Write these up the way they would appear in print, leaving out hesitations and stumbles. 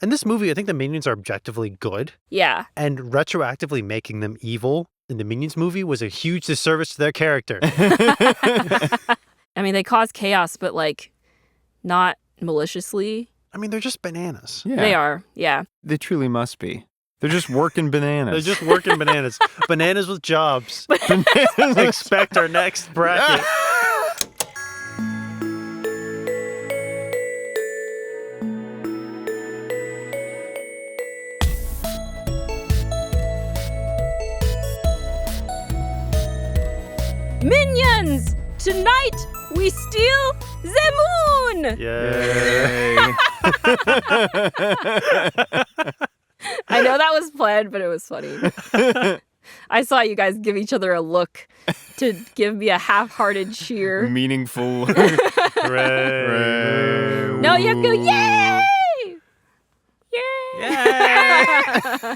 In this movie, I think the Minions are objectively good. Yeah. And retroactively making them evil in the Minions movie was a huge disservice to their character. I mean, they cause chaos, but like not maliciously. I mean, they're just bananas. Yeah. They are, yeah. They truly must be. They're just working bananas. They're just working bananas. Bananas with jobs. Expect our next bracket. Minions! Tonight we steal the moon! Yay. I know that was planned, but it was funny. I saw you guys give each other a look to give me a half-hearted cheer. Meaningful. Hooray. No, you have to go, yay! Yay!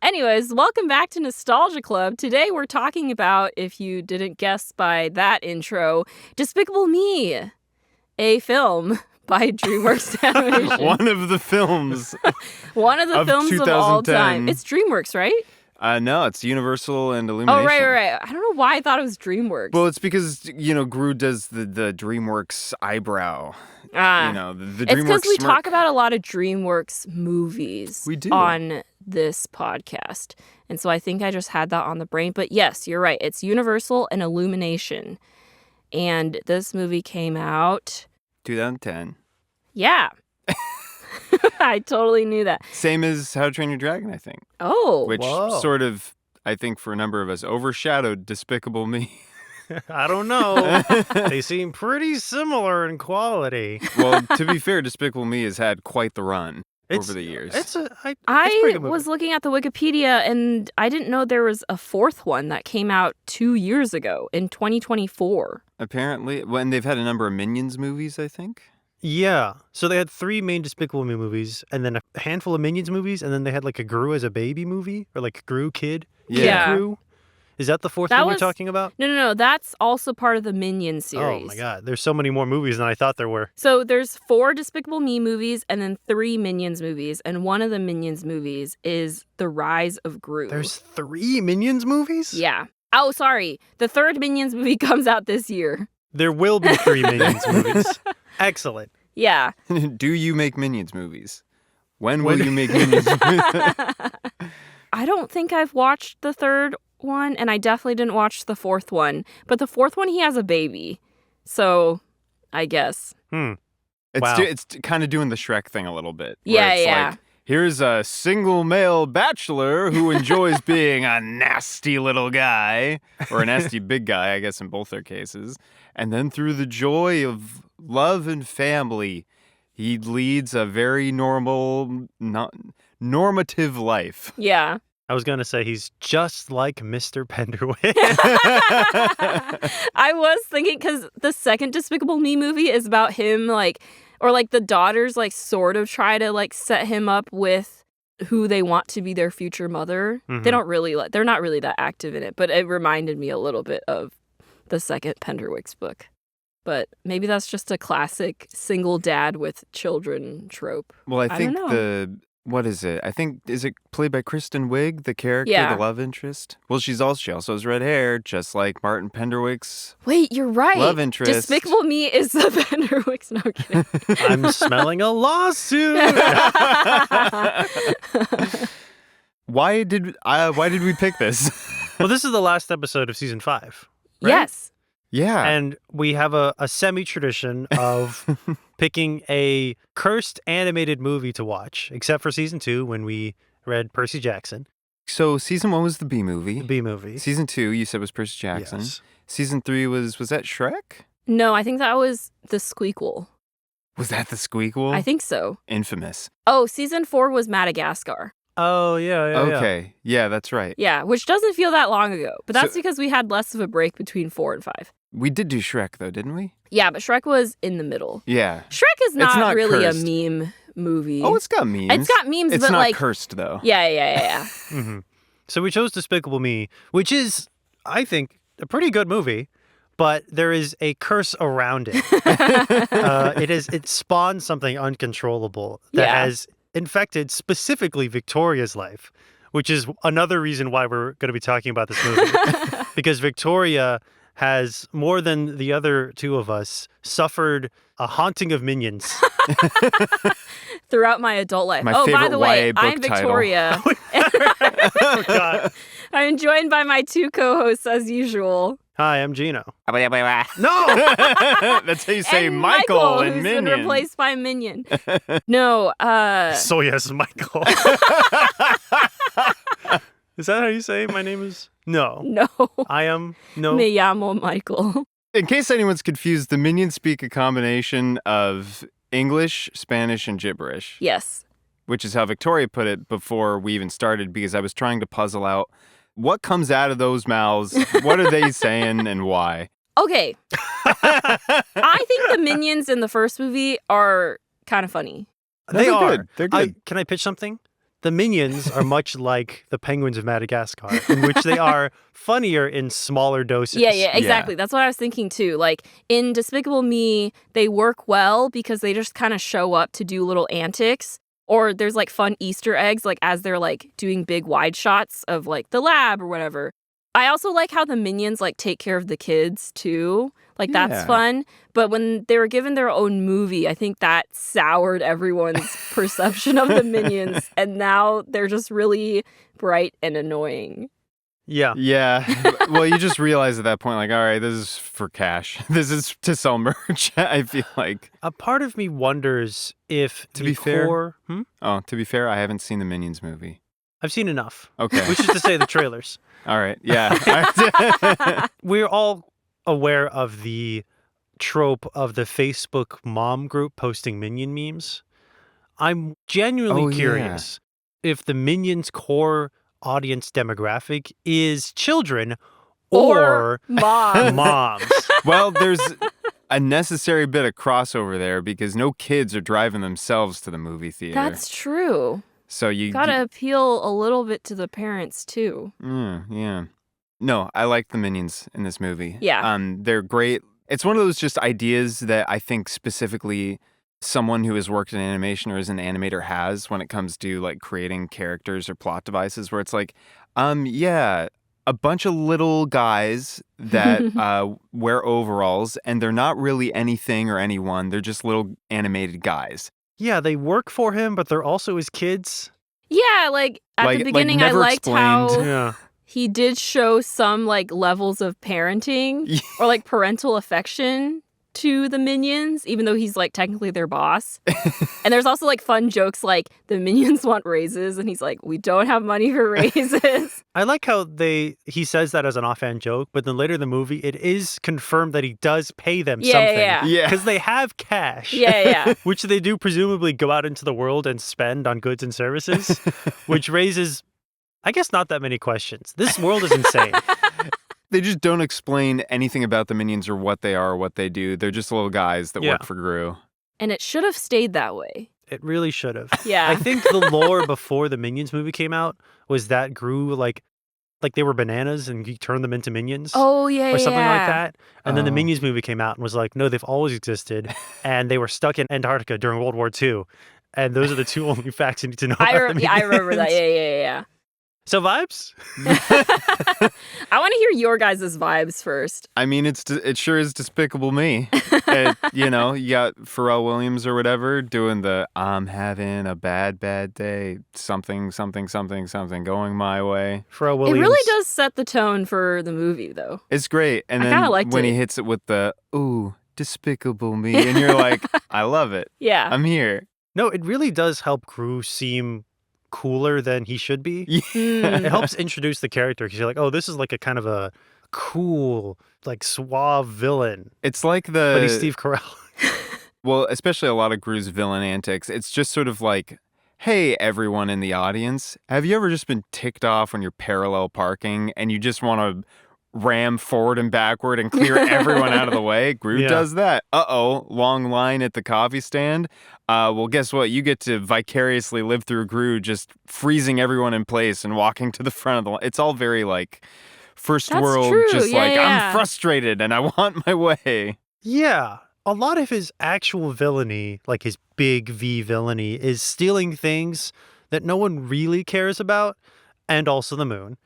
Anyways, welcome back to Nostalgia Club. Today we're talking about, if you didn't guess by that intro, Despicable Me, a film by DreamWorks Animation. One of the films. One of the films of all 2010. time. It's DreamWorks, right? No, it's Universal and Illumination. Oh, right. I don't know why I thought it was DreamWorks. Well, it's because, Gru does the DreamWorks eyebrow. The DreamWorks it's because we smirk. talk about a lot of DreamWorks movies We do. on this podcast. And so I think I just had that on the brain. But yes, you're right. It's Universal and Illumination. And this movie came out... 2010. Yeah. I totally knew that. Same as How to Train Your Dragon, I think. Oh. Which Whoa. sort of, I think for a number of us, overshadowed Despicable Me. I don't know. They seem pretty similar in quality. Well, to be fair, Despicable Me has had quite the run over the years. It's a pretty I good movie. was looking at the Wikipedia and I didn't know there was a fourth one that came out 2 years ago in 2024. Apparently. Well, and they've had a number of Minions movies, I think. Yeah. So they had 3 main Despicable Me movies, and then a handful of Minions movies, and then they had like a Gru as a baby movie, or like Gru Kid. Yeah. Gru. Is that the fourth That one we're was- talking about? No. That's also part of the Minion series. Oh my god. There's so many more movies than I thought there were. So there's 4 Despicable Me movies and then 3 Minions movies. And one of the Minions movies is The Rise of Gru. There's 3 Minions movies? Yeah. Oh, sorry. The 3rd Minions movie comes out this year. There will be 3 Minions movies. Excellent. Yeah. Do you make Minions movies? When will you make Minions movies? I don't think I've watched the 3rd one, and I definitely didn't watch the 4th one. But the 4th one, he has a baby. So, I guess. Wow. It's kind of doing the Shrek thing a little bit. where Yeah, it's yeah. Like, here's a single male bachelor who enjoys being a nasty little guy, or a nasty big guy, I guess, in both their cases. And then through the joy of love and family, he leads a very normative life. Yeah. I was going to say he's just like Mr. Penderwick. I was thinking, because the second Despicable Me movie is about him, or the daughters, sort of try to, set him up with who they want to be their future mother. Mhm. They don't really, they're not really that active in it, but it reminded me a little bit of the second Penderwick's book. But maybe that's just a classic single dad with children trope. Well, I I think don't what is it? I think, is it played by Kristen Wiig, the character, Yeah. the love interest? Well, she also has red hair, just like Martin Penderwick's Wait, you're right. love interest. Despicable Me is the Penderwicks. No I'm kidding. I'm smelling a lawsuit. Why did we pick this? Well, this is the last episode of season 5. Right? Yes. Yeah. And we have a semi-tradition of picking a cursed animated movie to watch, except for season 2 when we read Percy Jackson, So season 1 was the B movie. the B movie. Season 2, you said, was Percy Jackson. Yes. Season 3 was that Shrek? No, I think that was the Squeakquel. Was that the Squeakquel? I think so. Infamous. Oh, season 4 was Madagascar. Oh, yeah. Okay. Yeah, that's right. Yeah, which doesn't feel that long ago. But that's So- because we had less of a break between 4 and 5. We did do Shrek, though, didn't we? Yeah, but Shrek was in the middle. Yeah. Shrek is not, not really cursed. a meme movie. Oh, it's got memes. It's got memes, It's but not cursed, though. Yeah. hmm So we chose Despicable Me, which is, I think, a pretty good movie, but there is a curse around it. It spawned something uncontrollable that Yeah. has infected specifically Victoria's life, which is another reason why we're going to be talking about this movie. Because Victoria has, more than the other two of us, suffered a haunting of minions. Throughout my adult life. My Oh, by favorite the way, YA book I'm Victoria. Oh, God. I'm joined by my two co-hosts as usual. Hi, I'm Jino. No! That's how you say And Michael in who's Minion. been replaced by Minion. No, So yes, Michael. Is that how you say my name is? No. no. I am? No. Me llamo Michael. In case anyone's confused, the Minions speak a combination of English, Spanish, and gibberish, Yes. which is how Victoria put it before we even started, because I was trying to puzzle out what comes out of those mouths, what are they saying, and why. Okay. I think the Minions in the first movie are kind of funny. They They're are. good. They're good. Can I pitch something? The Minions are much like the penguins of Madagascar, in which they are funnier in smaller doses. Yeah, exactly. That's what I was thinking too. Like in Despicable Me, they work well because they just kind of show up to do little antics. Or there's like fun Easter eggs, like as they're like doing big wide shots of like the lab or whatever. I also like how the Minions like take care of the kids too. Like that's Yeah. fun. But when they were given their own movie, I think that soured everyone's perception of the Minions. And now they're just really bright and annoying. Yeah. Yeah. Well, you just realize at that point, like, all right, this is for cash. This is to sell merch, I feel like. A part of me wonders if To the be fair- core... Oh, to be fair, I haven't seen the Minions movie. I've seen enough. Okay. Which is to say the trailers. All right. Yeah. We're all aware of the trope of the Facebook mom group posting Minion memes. I'm genuinely Oh, yeah. curious if the Minions' core audience demographic is children or mom. moms. Well, there's a necessary bit of crossover there because no kids are driving themselves to the movie theater. That's true. So you Gotta appeal a little bit to the parents too. Yeah. No, I like the Minions in this movie. Yeah. They're great. It's one of those just ideas that I think specifically someone who has worked in animation or is an animator has when it comes to like creating characters or plot devices, where it's like, yeah, a bunch of little guys that wear overalls and they're not really anything or anyone. They're just little animated guys. Yeah, they work for him, but they're also his kids. Yeah, like at the beginning, I never liked how explained. Yeah. he did show some like levels of parenting or like parental affection to the Minions, even though he's like technically their boss. And there's also like fun jokes like the Minions want raises and he's like, we don't have money for raises. I like how he says that as an offhand joke, but then later in the movie, it is confirmed that he does pay them something. Yeah. Because they have cash. Yeah. Which they do presumably go out into the world and spend on goods and services, which raises, I guess, not that many questions. This world is insane. They just don't explain anything about the Minions or what they are or what they do. They're just little guys that work for Gru. And it should have stayed that way. It really should have. Yeah. I think the lore before the Minions movie came out was that Gru, like they were bananas and he turned them into minions. Oh, yeah, or something like yeah. that. And then the Oh. Minions movie came out and was like, no, they've always existed. And they were stuck in Antarctica during World War II. And those are the two only facts you need to know about the Minions. I remember that. Yeah. So vibes? I want to hear your guys' vibes first. I mean, it sure is Despicable Me. You got Pharrell Williams or whatever doing the I'm having a bad day, something going my way. Pharrell Williams. It really does set the tone for the movie, though. It's great. And I then kinda liked when it. he hits it with the, ooh, Despicable Me, and you're like, I love it. Yeah. I'm here. No, it really does help Gru seem cooler than he should be. Mm. It helps introduce the character because you're like, oh, this is like a kind of a cool, like suave villain. It's like But he's Steve Carell. Well, especially a lot of Gru's villain antics. It's just sort of like, hey, everyone in the audience, have you ever just been ticked off when you're parallel parking and you just want to ram forward and backward and clear everyone out of the way? Gru Yeah. does that. Uh-oh, long line at the coffee stand. Well, guess what? You get to vicariously live through Gru just freezing everyone in place and walking to the front of the line. It's all very like first That's world, true. just Yeah, like, yeah. I'm frustrated and I want my way. Yeah. a lot of his actual villainy, like his big V villainy, is stealing things that no one really cares about, and also the moon.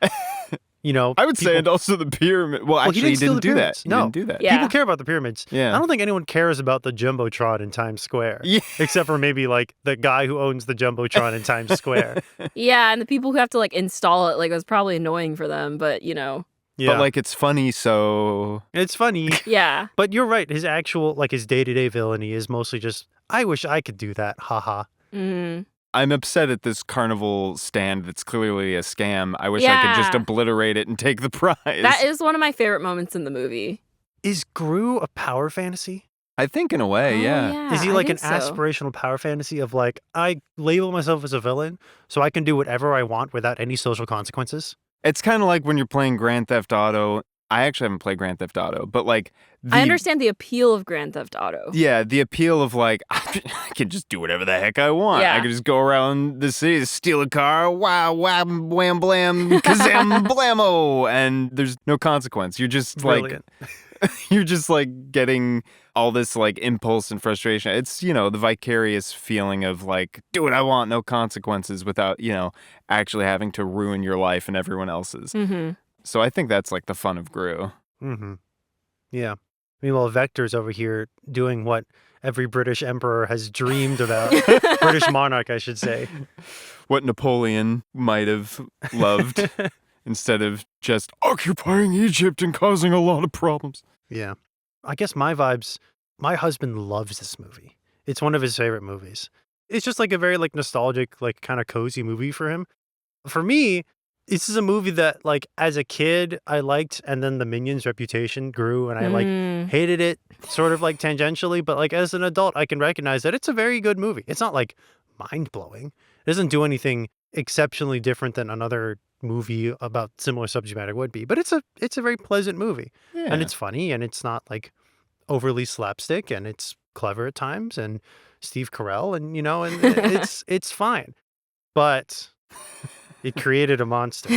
You know, I would say, and also the pyramid. Well, actually, he steal didn't the do that. pyramids. He No. didn't do that. Yeah. People care about the pyramids. Yeah. I don't think anyone cares about the Jumbotron in Times Square. Yeah. Except for maybe like the guy who owns the Jumbotron in Times Square. Yeah, and the people who have to like install it, like it was probably annoying for them, but you know. Yeah. But like, it's funny, so It's funny. Yeah. But you're right. His actual, like his day-to-day villainy is mostly just, I wish I could do that. Haha. Mm. I'm upset at this carnival stand that's clearly a scam. I wish I could just Yeah. obliterate it and take the prize. That is one of my favorite moments in the movie. Is Gru a power fantasy? I think in a way, Oh, yeah. Is he I like an think so. aspirational power fantasy of like, I label myself as a villain so I can do whatever I want without any social consequences? It's kind of like when you're playing Grand Theft Auto. I actually haven't played Grand Theft Auto, but like I understand the appeal of Grand Theft Auto. Yeah, the appeal of like, I can just do whatever the heck I want. Yeah. I can just go around the city, steal a car, wow, wham, wham, blam, kazam, blammo, and there's no consequence. You're just Brilliant. like, you're just like getting all this like impulse and frustration. It's, you know, the vicarious feeling of like, do what I want, no consequences without, you know, actually having to ruin your life and everyone else's. Mm-hmm. So I think that's like the fun of Gru. Mm-hmm. Yeah. Meanwhile, Vector's over here doing what every British emperor has dreamed about. British monarch, I should say. What Napoleon might have loved. Instead of just occupying Egypt and causing a lot of problems. Yeah. I guess my vibes, my husband loves this movie. It's one of his favorite movies. It's just like a very like nostalgic, like kind of cozy movie for him. For me, this is a movie that like as a kid I liked, and then the Minions reputation grew and I like hated it sort of like tangentially, but like as an adult I can recognize that it's a very good movie. It's not like mind-blowing. It doesn't do anything exceptionally different than another movie about similar subject matter would be, but it's a very pleasant movie. Yeah. And it's funny, and it's not like overly slapstick, and it's clever at times, and Steve Carell, and you know, and it's fine. But it created a monster.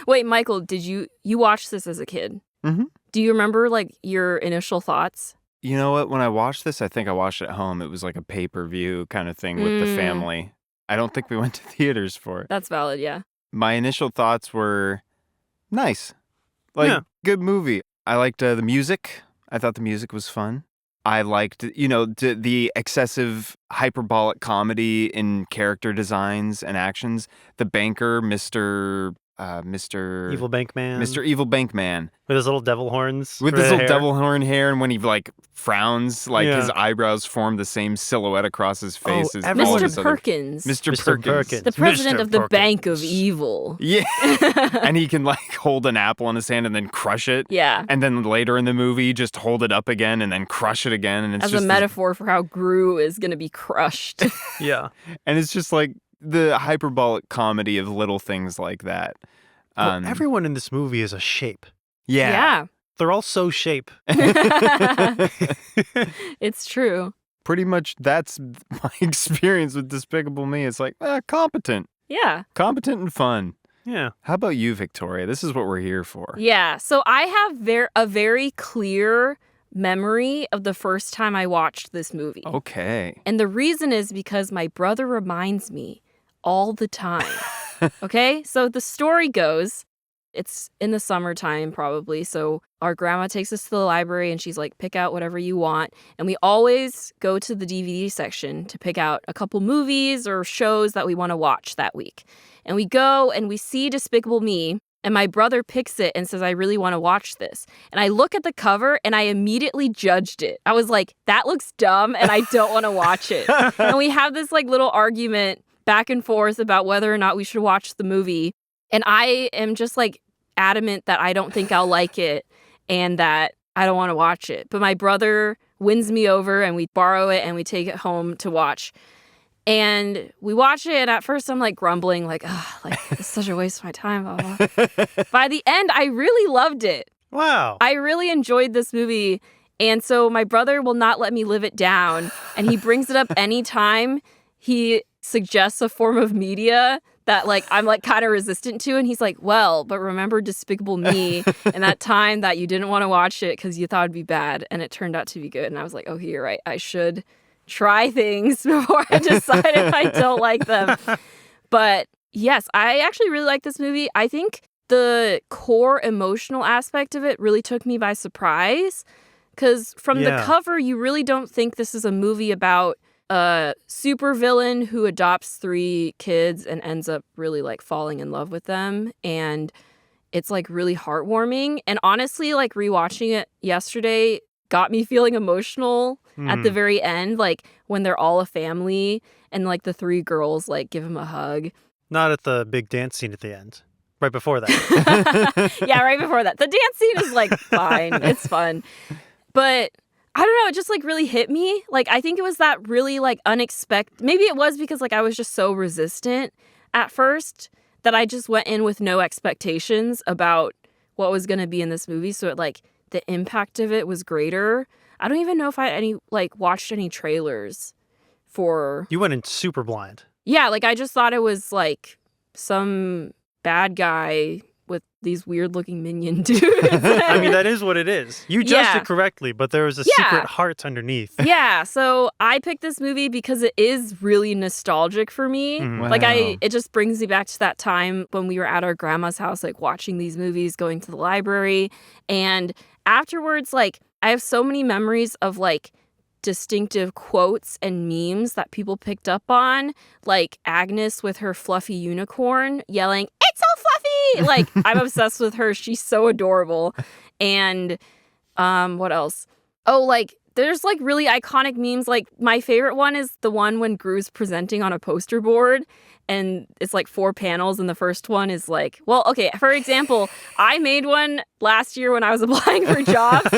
Wait, Michael, did you watch this as a kid? Mhm. Do you remember like your initial thoughts? You know what? When I watched this, I think I watched it at home. It was like a pay-per-view kind of thing with the family. I don't think we went to theaters for it. That's valid, yeah. My initial thoughts were nice. Like, Yeah. good movie. I liked the music. I thought the music was fun. I liked, you know, the excessive hyperbolic comedy in character designs and actions. The banker, Mr. Evil Bank Man. Mr. Evil Bank Man. With his little devil horns. With for his the little hair. devil horn hair, and when he like frowns, like Yeah. his eyebrows form the same silhouette across his face as all of everyone- his Mr. other- Perkins. Mr. Mr. Perkins. Perkins. The president Mr. of the Bank of Perkins. Evil. Yeah. And he can like hold an apple in his hand and then crush it. Yeah. And then later in the movie, just hold it up again and then crush it again. And it's As just a metaphor for how Gru is going to be crushed. Yeah. and it's just like the hyperbolic comedy of little things like that. Well, everyone in this movie is a shape. Yeah. They're all so shape. It's true. Pretty much that's my experience with Despicable Me. It's like, competent. Yeah. Competent and fun. Yeah. How about you, Victoria? This is what we're here for. Yeah. So I have a very clear memory of the first time I watched this movie. Okay. And the reason is because my brother reminds me all the time. Okay? So the story goes, it's in the summertime probably. So our grandma takes us to the library and she's like, pick out whatever you want. And we always go to the DVD section to pick out a couple movies or shows that we want to watch that week. And we go and we see Despicable Me. And my brother picks it and says, I really want to watch this. And I look at the cover and I immediately judged it. I was like, that looks dumb and I don't want to watch it. And we have this like little argument back and forth about whether or not we should watch the movie. And I am just like adamant that I don't think I'll like it and that I don't want to watch it. But my brother wins me over and we borrow it and we take it home to watch. And we watch it, and at first I'm like grumbling, like, oh, like it's such a waste of my time. Blah, blah. By the end, I really loved it. Wow. I really enjoyed this movie. And so my brother will not let me live it down. And he brings it up anytime he suggests a form of media that like I'm like kind of resistant to, and he's like, well, but remember Despicable Me and that time that you didn't want to watch it because you thought it'd be bad, and it turned out to be good. And I was like, oh, you're right, I should try things before I decide if I don't like them. But yes, I actually really like this movie. I think the core emotional aspect of it really took me by surprise, because from the cover you really don't think this is a movie about a supervillain who adopts 3 kids and ends up really like falling in love with them. And it's like really heartwarming. And honestly, like rewatching it yesterday got me feeling emotional at the very end, like when they're all a family and like the 3 girls like give him a hug. Not at the big dance scene at the end. Right before that. Yeah, right before that. The dance scene is like fine. It's fun. But I don't know, it just like really hit me. Like I think it was that really like unexpected. Maybe it was because like I was just so resistant at first that I just went in with no expectations about what was going to be in this movie. So it like the impact of it was greater. I don't even know if I watched any trailers for. You went in super blind. Yeah, like I just thought it was like some bad guy with these weird looking minion dudes. I mean, that is what it is. You judged it correctly, but there was a secret heart underneath. Yeah, so I picked this movie because it is really nostalgic for me. Wow. Like it just brings me back to that time when we were at our grandma's house, like watching these movies, going to the library. And afterwards, like I have so many memories of like distinctive quotes and memes that people picked up on, like Agnes with her fluffy unicorn yelling, "It's so fluffy!" Like I'm obsessed with her. She's so adorable. And what else? Oh, like there's like really iconic memes. Like my favorite one is the one when Gru's presenting on a poster board and it's like 4 panels, and the first one is like, well, okay, for example, I made one last year when I was applying for jobs.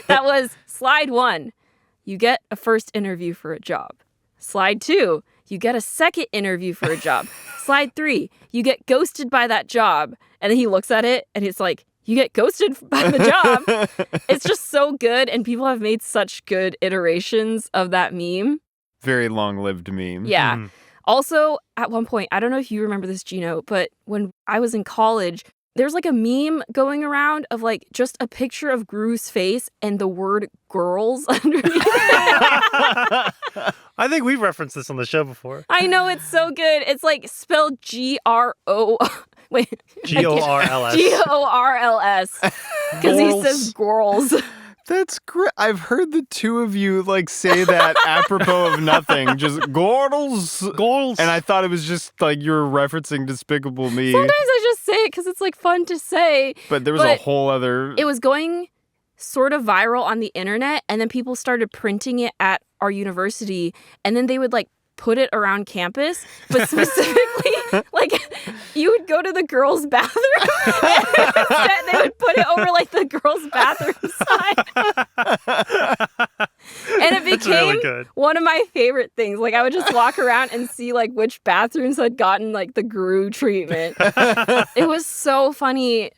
That was slide 1. You get a first interview for a job. Slide 2, you get a second interview for a job. Slide 3, you get ghosted by that job. And then he looks at it and it's like, you get ghosted by the job. It's just so good. And people have made such good iterations of that meme. Very long-lived meme. Yeah. Also, at one point, I don't know if you remember this, Jino, but when I was in college, there's like a meme going around of like just a picture of Gru's face and the word Gorls underneath. I think we've referenced this on the show before. I know, it's so good. It's like spelled G-R-O... Wait. G-O-R-L-S. G-O-R-L-S. Because he says Gorls. That's great. I've heard the 2 of you like say that apropos of nothing. Just Gorls. Gorls. And I thought it was just like you were referencing Despicable Me. Sometimes I just say it because it's like fun to say. But there was a whole other... It was going sort of viral on the internet, and then people started printing it at our university, and then they would like put it around campus, but specifically like you would go to the girls' bathroom and instead they would put it over like the girls' bathroom side. And it became really one of my favorite things. Like I would just walk around and see like which bathrooms had gotten like the Gru treatment. It was so funny.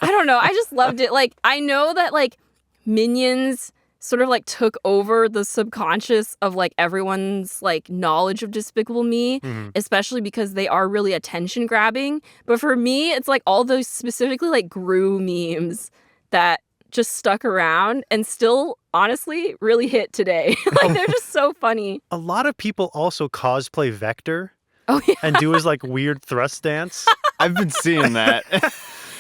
I don't know. I just loved it. Like I know that like Minions sort of like took over the subconscious of like everyone's like knowledge of Despicable Me, especially because they are really attention grabbing. But for me, it's like all those specifically like Gru memes that just stuck around and still honestly really hit today. Like they're just so funny. A lot of people also cosplay Vector. Oh yeah. And do his like weird thrust dance. I've been seeing that.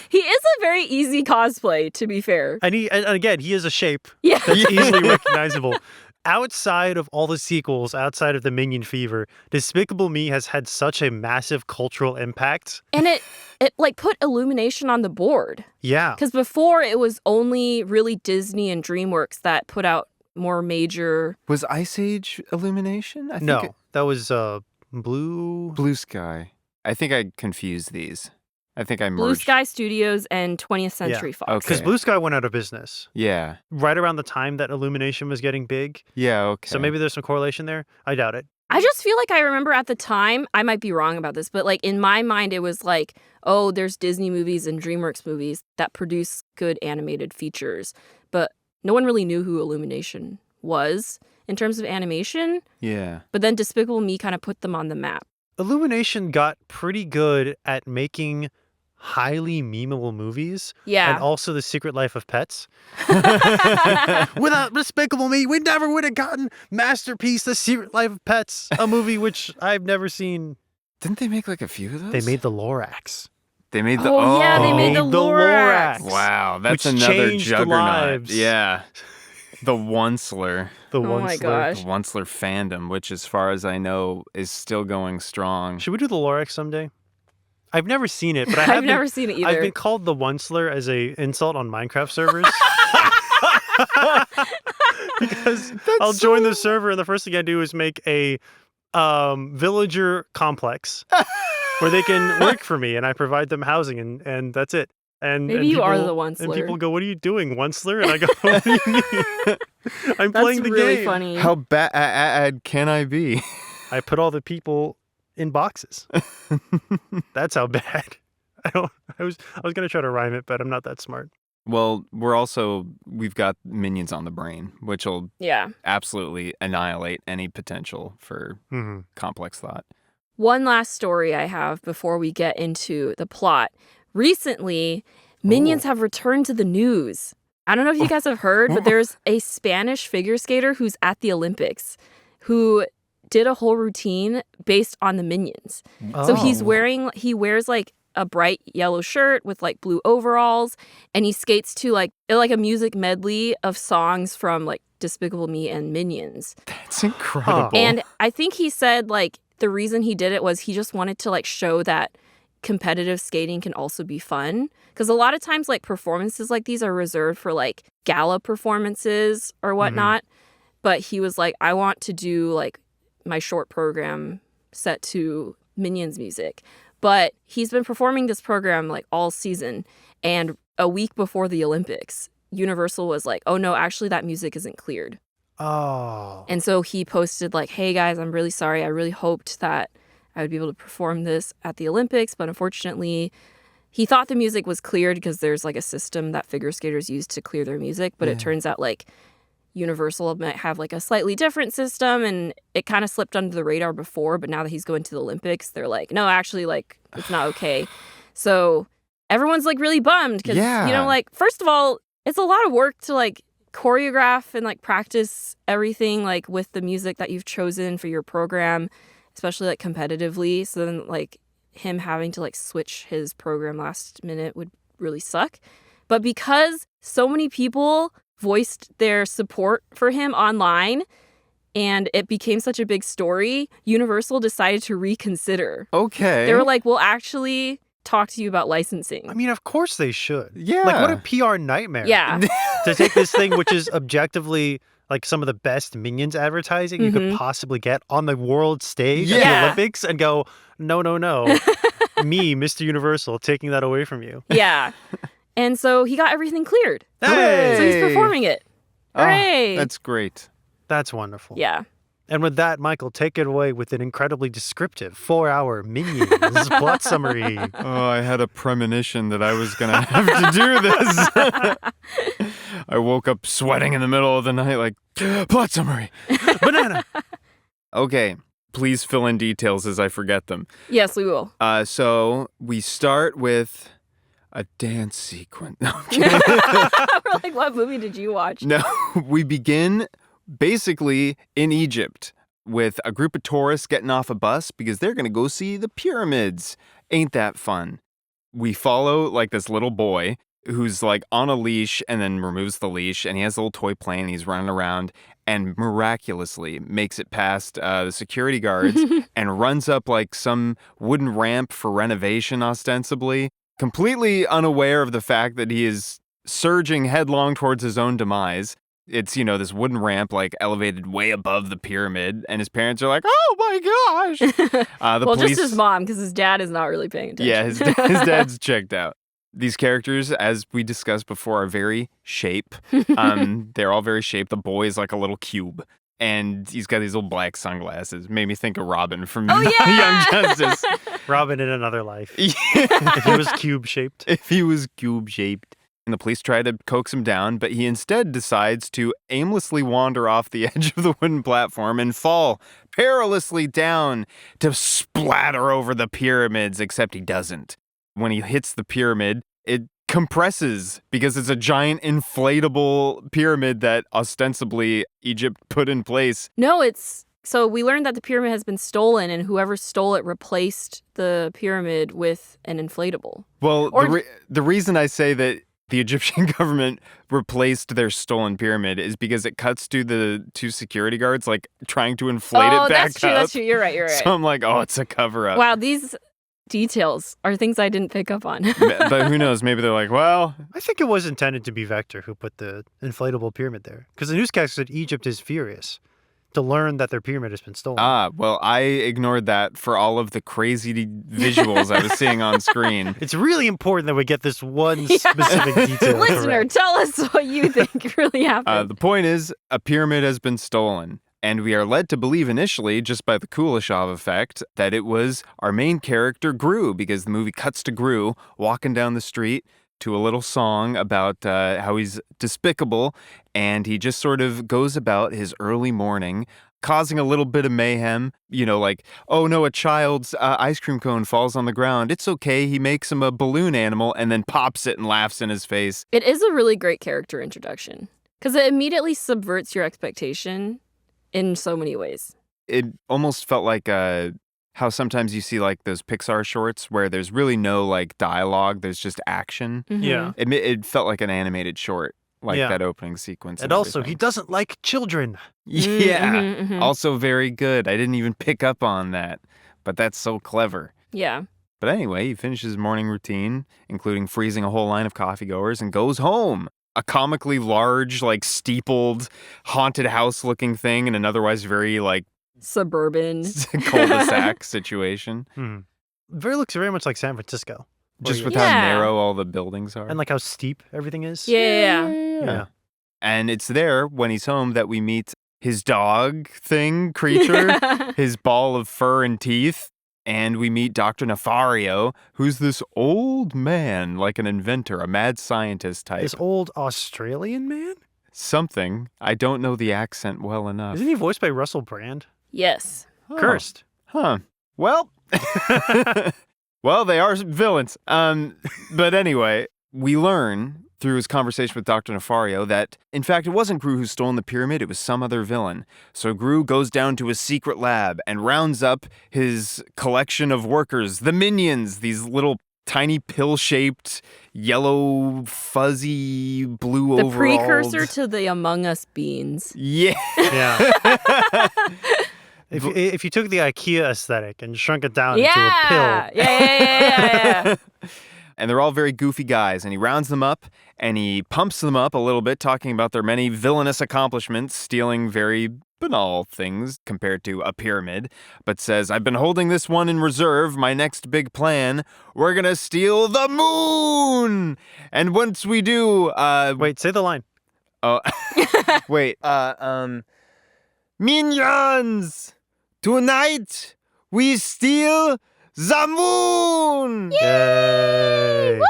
He is a very easy cosplay, to be fair. And again, he is a shape Yeah. that's easily recognizable. Outside of all the sequels, outside of the Minion fever, Despicable Me has had such a massive cultural impact. And it like put Illumination on the board. Yeah. Because before it was only really Disney and DreamWorks that put out more major. Was Ice Age Illumination? I think No, that was Blue Sky. I think I confused these. I think I merged. Blue Sky Studios and 20th Century Fox. Okay. Because Blue Sky went out of business Yeah. right around the time that Illumination was getting big. Yeah, okay. So maybe there's some correlation there. I doubt it. I just feel like I remember at the time, I might be wrong about this, but like in my mind, it was like, oh, there's Disney movies and DreamWorks movies that produce good animated features. But no one really knew who Illumination was in terms of animation, Yeah. but then Despicable Me kind of put them on the map. Illumination got pretty good at making highly memeable movies. Yeah. And also The Secret Life of Pets. Without Despicable Me, we never would have gotten Masterpiece, The Secret Life of Pets, a movie which I've never seen. Didn't they make like a few of those? They made The Lorax. They made the. Oh, yeah, they made the Lorax. Wow, that's Which another changed juggernaut. lives. Yeah. The Onceler. The Oh my Onceler. gosh. The Onceler fandom, which, as far as I know, is still going strong. Should we do The Lorax someday? I've never seen it, but I I've have never seen it either. I've been called the Onceler as a insult on Minecraft servers. Because I'll join the server and the first thing I do is make a villager complex where they can work for me and I provide them housing and that's it. And Maybe and you are people- the Onceler. And people go, "What are you doing, Onceler?" And I go, "What do you mean? I'm That's playing the really game." funny. How bad can I be? I put all the people in boxes. That's how bad. I was gonna try to rhyme it, but I'm not that smart. Well, we've got Minions on the brain, which will Yeah. absolutely annihilate any potential for Mm-hmm. complex thought. One last story I have before we get into the plot. Recently, Minions have returned to the news. I don't know if you guys have heard, but there's a Spanish figure skater who's at the Olympics who did a whole routine based on the Minions. So he wears like a bright yellow shirt with like blue overalls, and he skates to like a music medley of songs from like Despicable Me and Minions. That's incredible. And I think he said like the reason he did it was he just wanted to like show that competitive skating can also be fun, because a lot of times like performances like these are reserved for like gala performances or whatnot. But he was like, I want to do like my short program set to Minions music. But he's been performing this program like all season, and a week before the Olympics, Universal was like, oh no, actually that music isn't cleared. Oh. And so he posted like, hey guys, I'm really sorry. I really hoped that I would be able to perform this at the Olympics, but unfortunately, he thought the music was cleared because there's like a system that figure skaters use to clear their music, but it turns out like Universal might have like a slightly different system, and it kind of slipped under the radar before, but now that he's going to the Olympics, they're like, no, actually, like, it's not okay. So everyone's like really bummed because, you know, like, first of all, it's a lot of work to like choreograph and like practice everything like with the music that you've chosen for your program, especially like competitively. So then like him having to like switch his program last minute would really suck. But because so many people voiced their support for him online and it became such a big story, Universal decided to reconsider. Okay. They were like, we'll actually talk to you about licensing. I mean, of course they should. Yeah. Like, what a PR nightmare. Yeah. To take this thing, which is objectively like some of the best Minions advertising you could possibly get on the world stage at the Yeah. Olympics and go, no. Me, Mr. Universal, taking that away from you. Yeah. And so he got everything cleared. Hey! So he's performing it. Hooray! That's great. That's wonderful. Yeah. And with that, Michael, take it away with an incredibly descriptive 4-hour Minions plot summary. Oh, I had a premonition that I was going to have to do this. I woke up sweating in the middle of the night like, plot summary. Banana. Okay, please fill in details as I forget them. Yes, we will. So we start with a dance sequence. No, I'm kidding. We're like, what movie did you watch? No, we begin basically in Egypt with a group of tourists getting off a bus because they're going to go see the pyramids. Ain't that fun? We follow like this little boy who's like on a leash and then removes the leash, and he has a little toy plane and he's running around and miraculously makes it past the security guards and runs up like some wooden ramp for renovation ostensibly, completely unaware of the fact that he is surging headlong towards his own demise. It's, you know, this wooden ramp like elevated way above the pyramid, and his parents are like, "Oh my gosh!" The Well, police, just his mom, because his dad is not really paying attention. yeah, his dad's checked out. These characters, as we discussed before, are very shape. They're all very shaped. The boy is like a little cube, and he's got these little black sunglasses. Made me think of Robin from Oh, yeah! Young Justice. Robin in another life. Yeah. If he was cube-shaped. If he was cube shaped. And the police try to coax him down, but he instead decides to aimlessly wander off the edge of the wooden platform and fall perilously down to splatter over the pyramids, except he doesn't. When he hits the pyramid, it compresses because it's a giant inflatable pyramid that ostensibly Egypt put in place. No, so we learned that the pyramid has been stolen, and whoever stole it replaced the pyramid with an inflatable. Well, the reason I say that the Egyptian government replaced their stolen pyramid is because it cuts to the two security guards, like, trying to inflate it back that's true, up. that's true. You're right. So I'm like, oh, it's a cover-up. Wow, these details are things I didn't pick up on. But who knows? Maybe they're like, well... I think it was intended to be Vector who put the inflatable pyramid there. Because the newscast said Egypt is furious to learn that their pyramid has been stolen. Well, I ignored that for all of the crazy visuals I was seeing on screen. It's really important that we get this one specific detail Listener, correct. tell us what you think really happened. The point is, a pyramid has been stolen. And we are led to believe initially, just by the Kuleshov effect, that it was our main character, Gru, because the movie cuts to Gru walking down the street to a little song about how he's despicable, and he just sort of goes about his early morning, causing a little bit of mayhem, like, oh no, a child's ice cream cone falls on the ground. It's okay. He makes him a balloon animal and then pops it and laughs in his face. It is a really great character introduction, because it immediately subverts your expectation in so many ways. It almost felt like how sometimes you see like those Pixar shorts where there's really no like dialogue, there's just action. Mm-hmm. Yeah. It felt like an animated short, like that opening sequence. And also, he doesn't like children. Yeah. Mm-hmm, mm-hmm. Also very good. I didn't even pick up on that, but that's so clever. Yeah. But anyway, he finishes his morning routine, including freezing a whole line of coffeegoers, and goes home. A comically large, like steepled, haunted house-looking thing in an otherwise very like Suburban cul-de-sac situation. Looks very much like San Francisco. Just with Yeah. how narrow all the buildings are. And like how steep everything is. Yeah. And it's there when he's home that we meet his dog thing creature, his ball of fur and teeth. And we meet Dr. Nefario, who's this old man, like an inventor, a mad scientist type. This old Australian man? Something. I don't know the accent well enough. Isn't he voiced by Russell Brand? Yes. Oh. Cursed. Huh. Well, well, they are villains. But anyway, we learn through his conversation with Dr. Nefario that, in fact, it wasn't Gru who stole the pyramid, it was some other villain. So Gru goes down to his secret lab and rounds up his collection of workers, the Minions, these little tiny pill-shaped, yellow, fuzzy, blue The overalls. precursor to the Among Us beans. Yeah. Yeah. If you took the IKEA aesthetic and shrunk it down into a pill. Yeah. And they're all very goofy guys, and he rounds them up, and he pumps them up a little bit, talking about their many villainous accomplishments, stealing very banal things compared to a pyramid, but says, I've been holding this one in reserve, my next big plan, we're gonna steal the moon! And once we do, Wait, say the line. Oh, wait, Minions! Tonight, we steal the moon! Yay!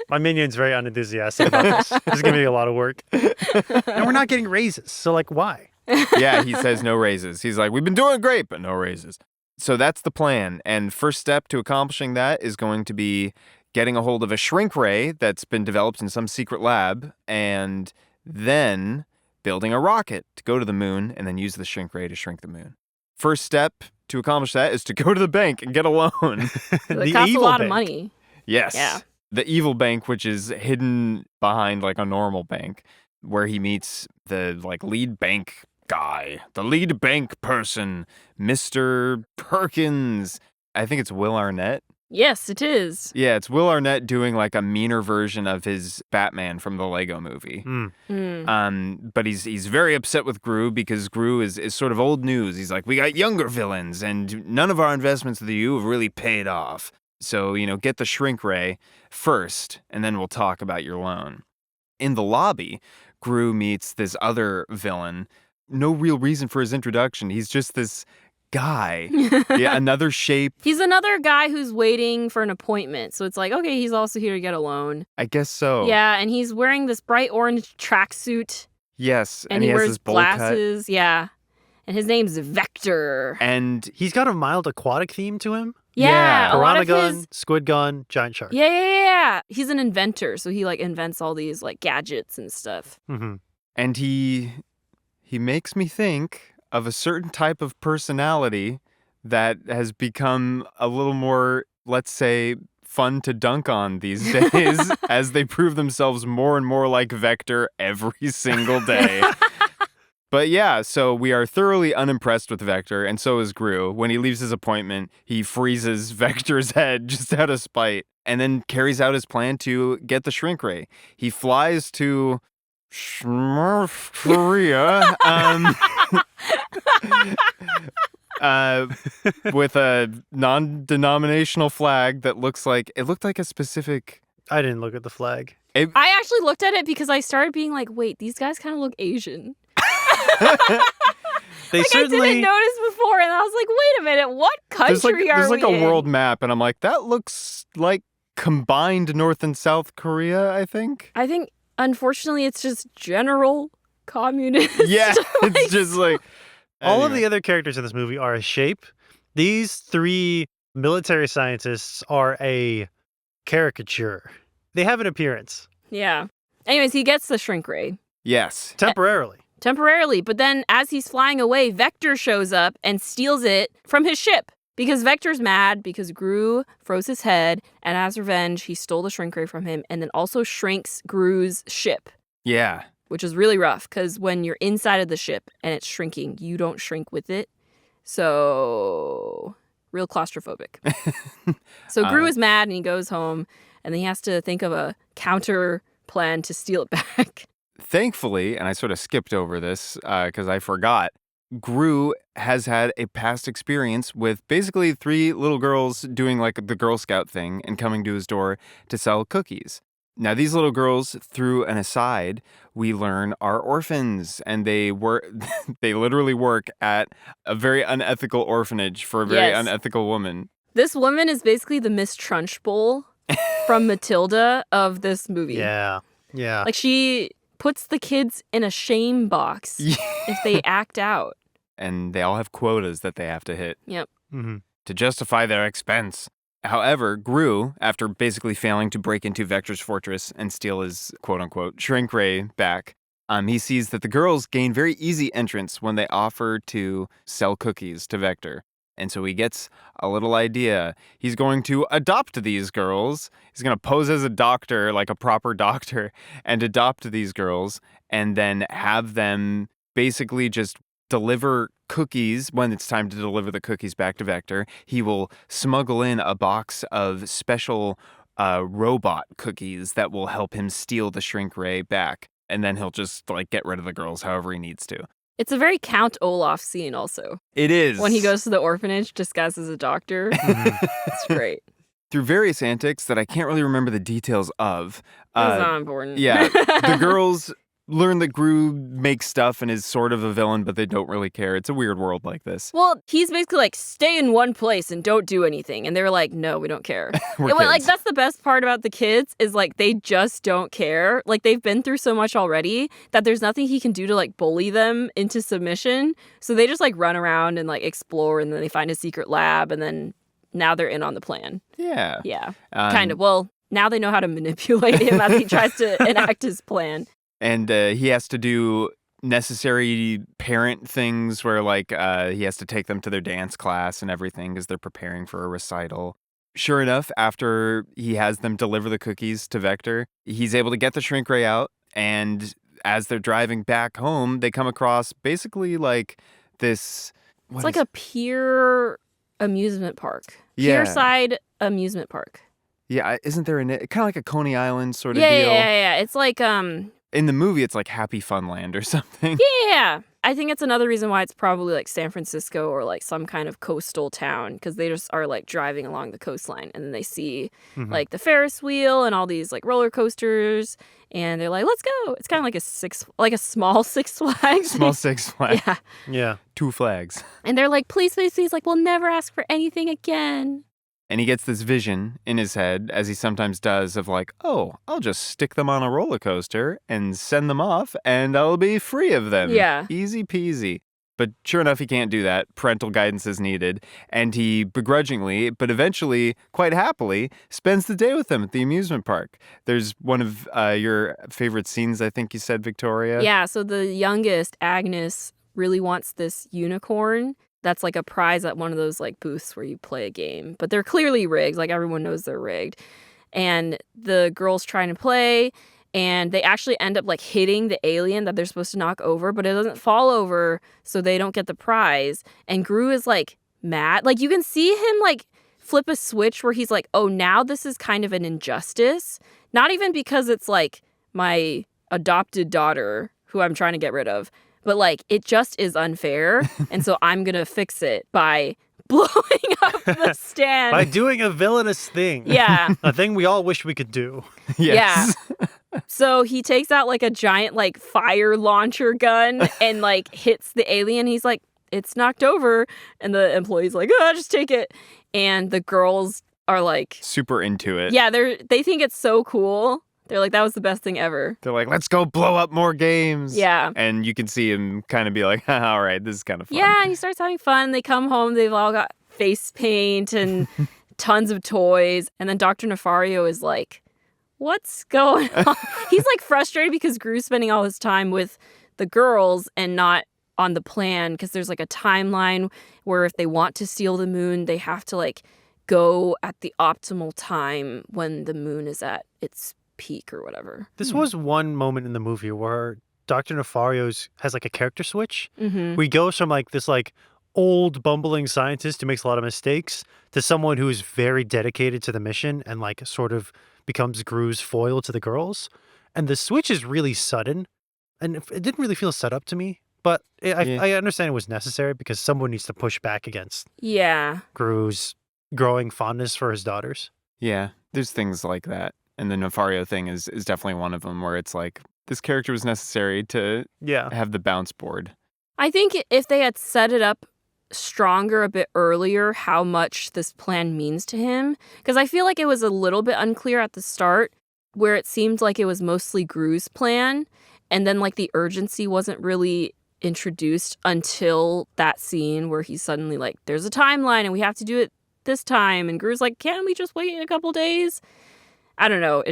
My minion's very unenthusiastic about this. This is going to be a lot of work. And we're not getting raises. So, like, why? Yeah, he says no raises. He's like, we've been doing great, but no raises. So that's the plan. And first step to accomplishing that is going to be getting a hold of a shrink ray that's been developed in some secret lab, and then building a rocket to go to the moon and then use the shrink ray to shrink the moon. First step to accomplish that is to go to the bank and get a loan. It costs a lot of money. Yes. Yeah. The evil bank, which is hidden behind like a normal bank, where he meets the like lead bank guy, the lead bank person, Mr. Perkins. I think it's Will Arnett. Yes, it is. Yeah, it's Will Arnett doing like a meaner version of his Batman from the Lego movie. But he's very upset with Gru because Gru is sort of old news. He's like, we got younger villains and none of our investments with you have really paid off. So, get the shrink ray first and then we'll talk about your loan. In the lobby, Gru meets this other villain. No real reason for his introduction. He's just this guy. Yeah, another shape. He's another guy who's waiting for an appointment. So it's like, okay, he's also here to get a loan. I guess so. Yeah, and he's wearing this bright orange tracksuit. Yes, And he has wears this bowl cut. glasses. Yeah. And his name's Vector. And He's got a mild aquatic theme to him. Yeah. A lot Piranha of gun, his... squid gun, giant shark. Yeah. He's an inventor. So he like invents all these like gadgets and stuff. Mm-hmm. and he makes me think of a certain type of personality that has become a little more, let's say, fun to dunk on these days as they prove themselves more and more like Vector every single day. But yeah, so we are thoroughly unimpressed with Vector, and so is Gru. When he leaves his appointment, he freezes Vector's head just out of spite, and then carries out his plan to get the shrink ray. He flies to Smurf Korea with a non-denominational flag that looked like a specific... I didn't look at the flag. I actually looked at it because I started being like, wait, these guys kind of look Asian. They like certainly... I didn't notice before, and I was like, wait a minute, what country there's like we a in? world map, and I'm like, that looks like combined North and South Korea, I think. I think, unfortunately, it's just general communist. Yeah, it's just like... All of the other characters in this movie are a shape. These three military scientists are a caricature. They have an appearance. Yeah. Anyways, he gets the shrink ray. Yes. Temporarily, but then as he's flying away, Vector shows up and steals it from his ship. Because Vector's mad because Gru froze his head, and as revenge, he stole the shrink ray from him and then also shrinks Gru's ship. Yeah. Which is really rough, because when you're inside of the ship and it's shrinking, you don't shrink with it. So, real claustrophobic. So Gru is mad and he goes home, and then he has to think of a counter plan to steal it back. Thankfully, and I sort of skipped over this because I forgot, Gru has had a past experience with basically three little girls doing like the Girl Scout thing and coming to his door to sell cookies. Now, these little girls, through an aside, we learn are orphans, and they literally work at a very unethical orphanage for a very unethical woman. This woman is basically the Miss Trunchbull from Matilda of this movie. Yeah. Like, she puts the kids in a shame box if they act out. And they all have quotas that they have to hit. Yep. Mm-hmm. To justify their expense. However, Gru, after basically failing to break into Vector's fortress and steal his quote-unquote shrink ray back, he sees that the girls gain very easy entrance when they offer to sell cookies to Vector. And so he gets a little idea. He's going to adopt these girls. He's going to pose as a doctor, like a proper doctor, and adopt these girls, and then have them basically just deliver cookies when it's time to deliver the cookies back to Vector. He will smuggle in a box of special robot cookies that will help him steal the shrink ray back. And then he'll just like get rid of the girls however he needs to. It's a very Count Olaf scene also. It is. When he goes to the orphanage disguised as a doctor. It's great. Through various antics that I can't really remember the details of. It's not important. Yeah. The girls learn that Gru makes stuff and is sort of a villain, but they don't really care. It's a weird world like this. Well, he's basically like, stay in one place and don't do anything. And they're like, no, we don't care. Like, that's the best part about the kids is like, they just don't care. Like, they've been through so much already that there's nothing he can do to like bully them into submission. So they just like run around and like explore, and then they find a secret lab, and then now they're in on the plan. Yeah. Yeah. Kind of. Well, now they know how to manipulate him as he tries to enact his plan. And he has to do necessary parent things where, like, he has to take them to their dance class and everything because they're preparing for a recital. Sure enough, after he has them deliver the cookies to Vector, he's able to get the shrink ray out. And as they're driving back home, they come across basically like this... It's like a pier amusement park. Yeah. Pierside amusement park. Yeah, isn't there kind of like a Coney Island sort of deal? deal? Yeah. It's like In the movie, it's like Happy Funland or something. Yeah. I think it's another reason why it's probably like San Francisco or like some kind of coastal town, because they just are like driving along the coastline and then they see like the Ferris wheel and all these like roller coasters and they're like, let's go. It's kind of like a small Six Flags. Small Six Flags. Yeah. Yeah. 2 flags. And they're like, please, please, please, like, we'll never ask for anything again. And he gets this vision in his head, as he sometimes does, of like, oh, I'll just stick them on a roller coaster and send them off, and I'll be free of them. Yeah. Easy peasy. But sure enough, he can't do that. Parental guidance is needed. And he begrudgingly, but eventually, quite happily, spends the day with them at the amusement park. There's one of your favorite scenes, I think you said, Victoria. Yeah, so the youngest, Agnes, really wants this unicorn. That's like a prize at one of those like booths where you play a game. But they're clearly rigged. Like everyone knows they're rigged. And the girl's trying to play and they actually end up like hitting the alien that they're supposed to knock over, but it doesn't fall over, so they don't get the prize. And Gru is like mad. Like you can see him like flip a switch where he's like, oh, now this is kind of an injustice. Not even because it's like my adopted daughter who I'm trying to get rid of. But, like, it just is unfair, and so I'm going to fix it by blowing up the stand. By doing a villainous thing. Yeah. A thing we all wish we could do. Yes. Yeah. So he takes out, like, a giant, like, fire launcher gun and, like, hits the alien. He's like, it's knocked over. And the employee's like, oh, just take it. And the girls are, like... super into it. Yeah, they think it's so cool. They're like, that was the best thing ever. They're like, let's go blow up more games. Yeah. And you can see him kind of be like, all right, this is kind of fun. Yeah, and he starts having fun. They come home. They've all got face paint and tons of toys. And then Dr. Nefario is like, what's going on? He's like frustrated because Gru's spending all his time with the girls and not on the plan, because there's like a timeline where if they want to steal the moon, they have to like go at the optimal time when the moon is at its peak or whatever. This was one moment in the movie where Dr. Nefario's has like a character switch. Mm-hmm. We goes from like this like old bumbling scientist who makes a lot of mistakes to someone who is very dedicated to the mission and like sort of becomes Gru's foil to the girls. And the switch is really sudden, and it didn't really feel set up to me. But I understand it was necessary because someone needs to push back against Gru's growing fondness for his daughters. Yeah, there's things like that. And the Nefario thing is definitely one of them where it's like, this character was necessary to have the bounce board. I think if they had set it up stronger a bit earlier, how much this plan means to him, because I feel like it was a little bit unclear at the start, where it seemed like it was mostly Gru's plan, and then like the urgency wasn't really introduced until that scene where he's suddenly like, there's a timeline and we have to do it this time, and Gru's like, can't we just wait a couple days? I don't know.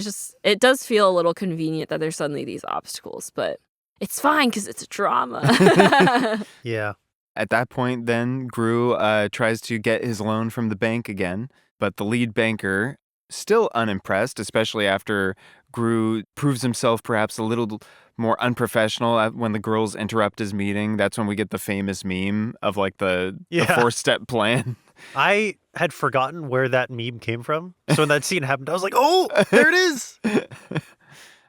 It does feel a little convenient that there's suddenly these obstacles, but it's fine because it's a drama. Yeah. At that point, then, Gru tries to get his loan from the bank again, but the lead banker, still unimpressed, especially after Gru proves himself perhaps a little more unprofessional when the girls interrupt his meeting. That's when we get the famous meme of like the 4-step plan. I had forgotten where that meme came from. So when that scene happened, I was like, oh, there it is.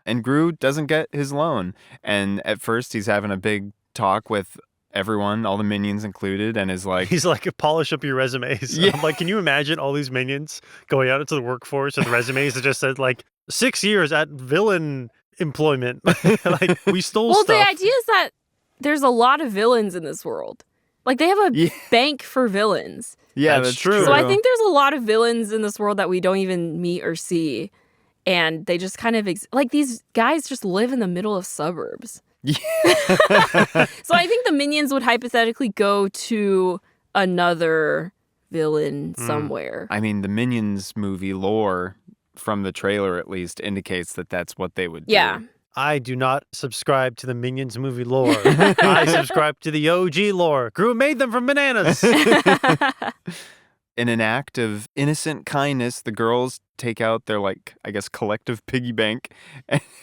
And Gru doesn't get his loan. And at first, he's having a big talk with everyone, all the minions included, and is like... He's like, polish up your resumes. Yeah. I'm like, can you imagine all these minions going out into the workforce with resumes that just said like 6 years at villain employment? Like, we stole stuff. Well, the idea is that there's a lot of villains in this world. Like, they have a bank for villains. Yeah, that's true. So I think there's a lot of villains in this world that we don't even meet or see. And they just kind of, like, these guys just live in the middle of suburbs. Yeah. So I think the minions would hypothetically go to another villain somewhere. I mean, the Minions movie lore, from the trailer at least, indicates that that's what they would do. Yeah. I do not subscribe to the Minions movie lore. I subscribe to the OG lore. Gru made them from bananas. In an act of innocent kindness, the girls take out their, like, I guess, collective piggy bank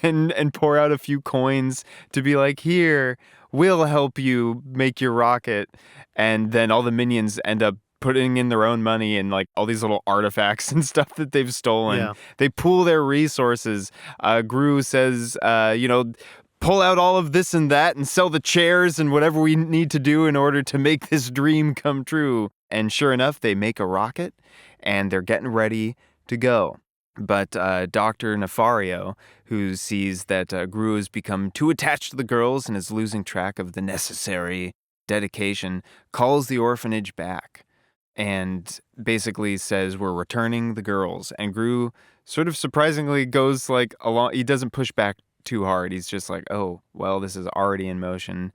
and pour out a few coins to be like, here, we'll help you make your rocket. And then all the minions end up putting in their own money and like all these little artifacts and stuff that they've stolen. Yeah. They pool their resources. Gru says, pull out all of this and that and sell the chairs and whatever we need to do in order to make this dream come true. And sure enough, they make a rocket and they're getting ready to go. But Dr. Nefario, who sees that Gru has become too attached to the girls and is losing track of the necessary dedication, calls the orphanage back and basically says, we're returning the girls. And Gru sort of surprisingly goes like along. He doesn't push back too hard. He's just like, oh, well, this is already in motion.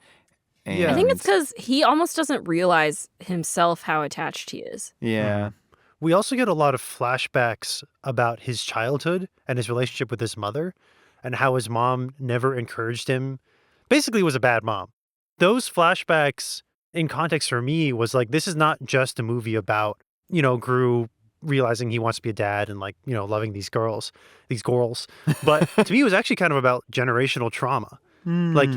And I think it's because he almost doesn't realize himself how attached he is. Yeah. We also get a lot of flashbacks about his childhood and his relationship with his mother and how his mom never encouraged him. Basically was a bad mom. Those flashbacks in context for me was like, this is not just a movie about, Gru realizing he wants to be a dad and like, loving these Gorls. But to me, it was actually kind of about generational trauma. Like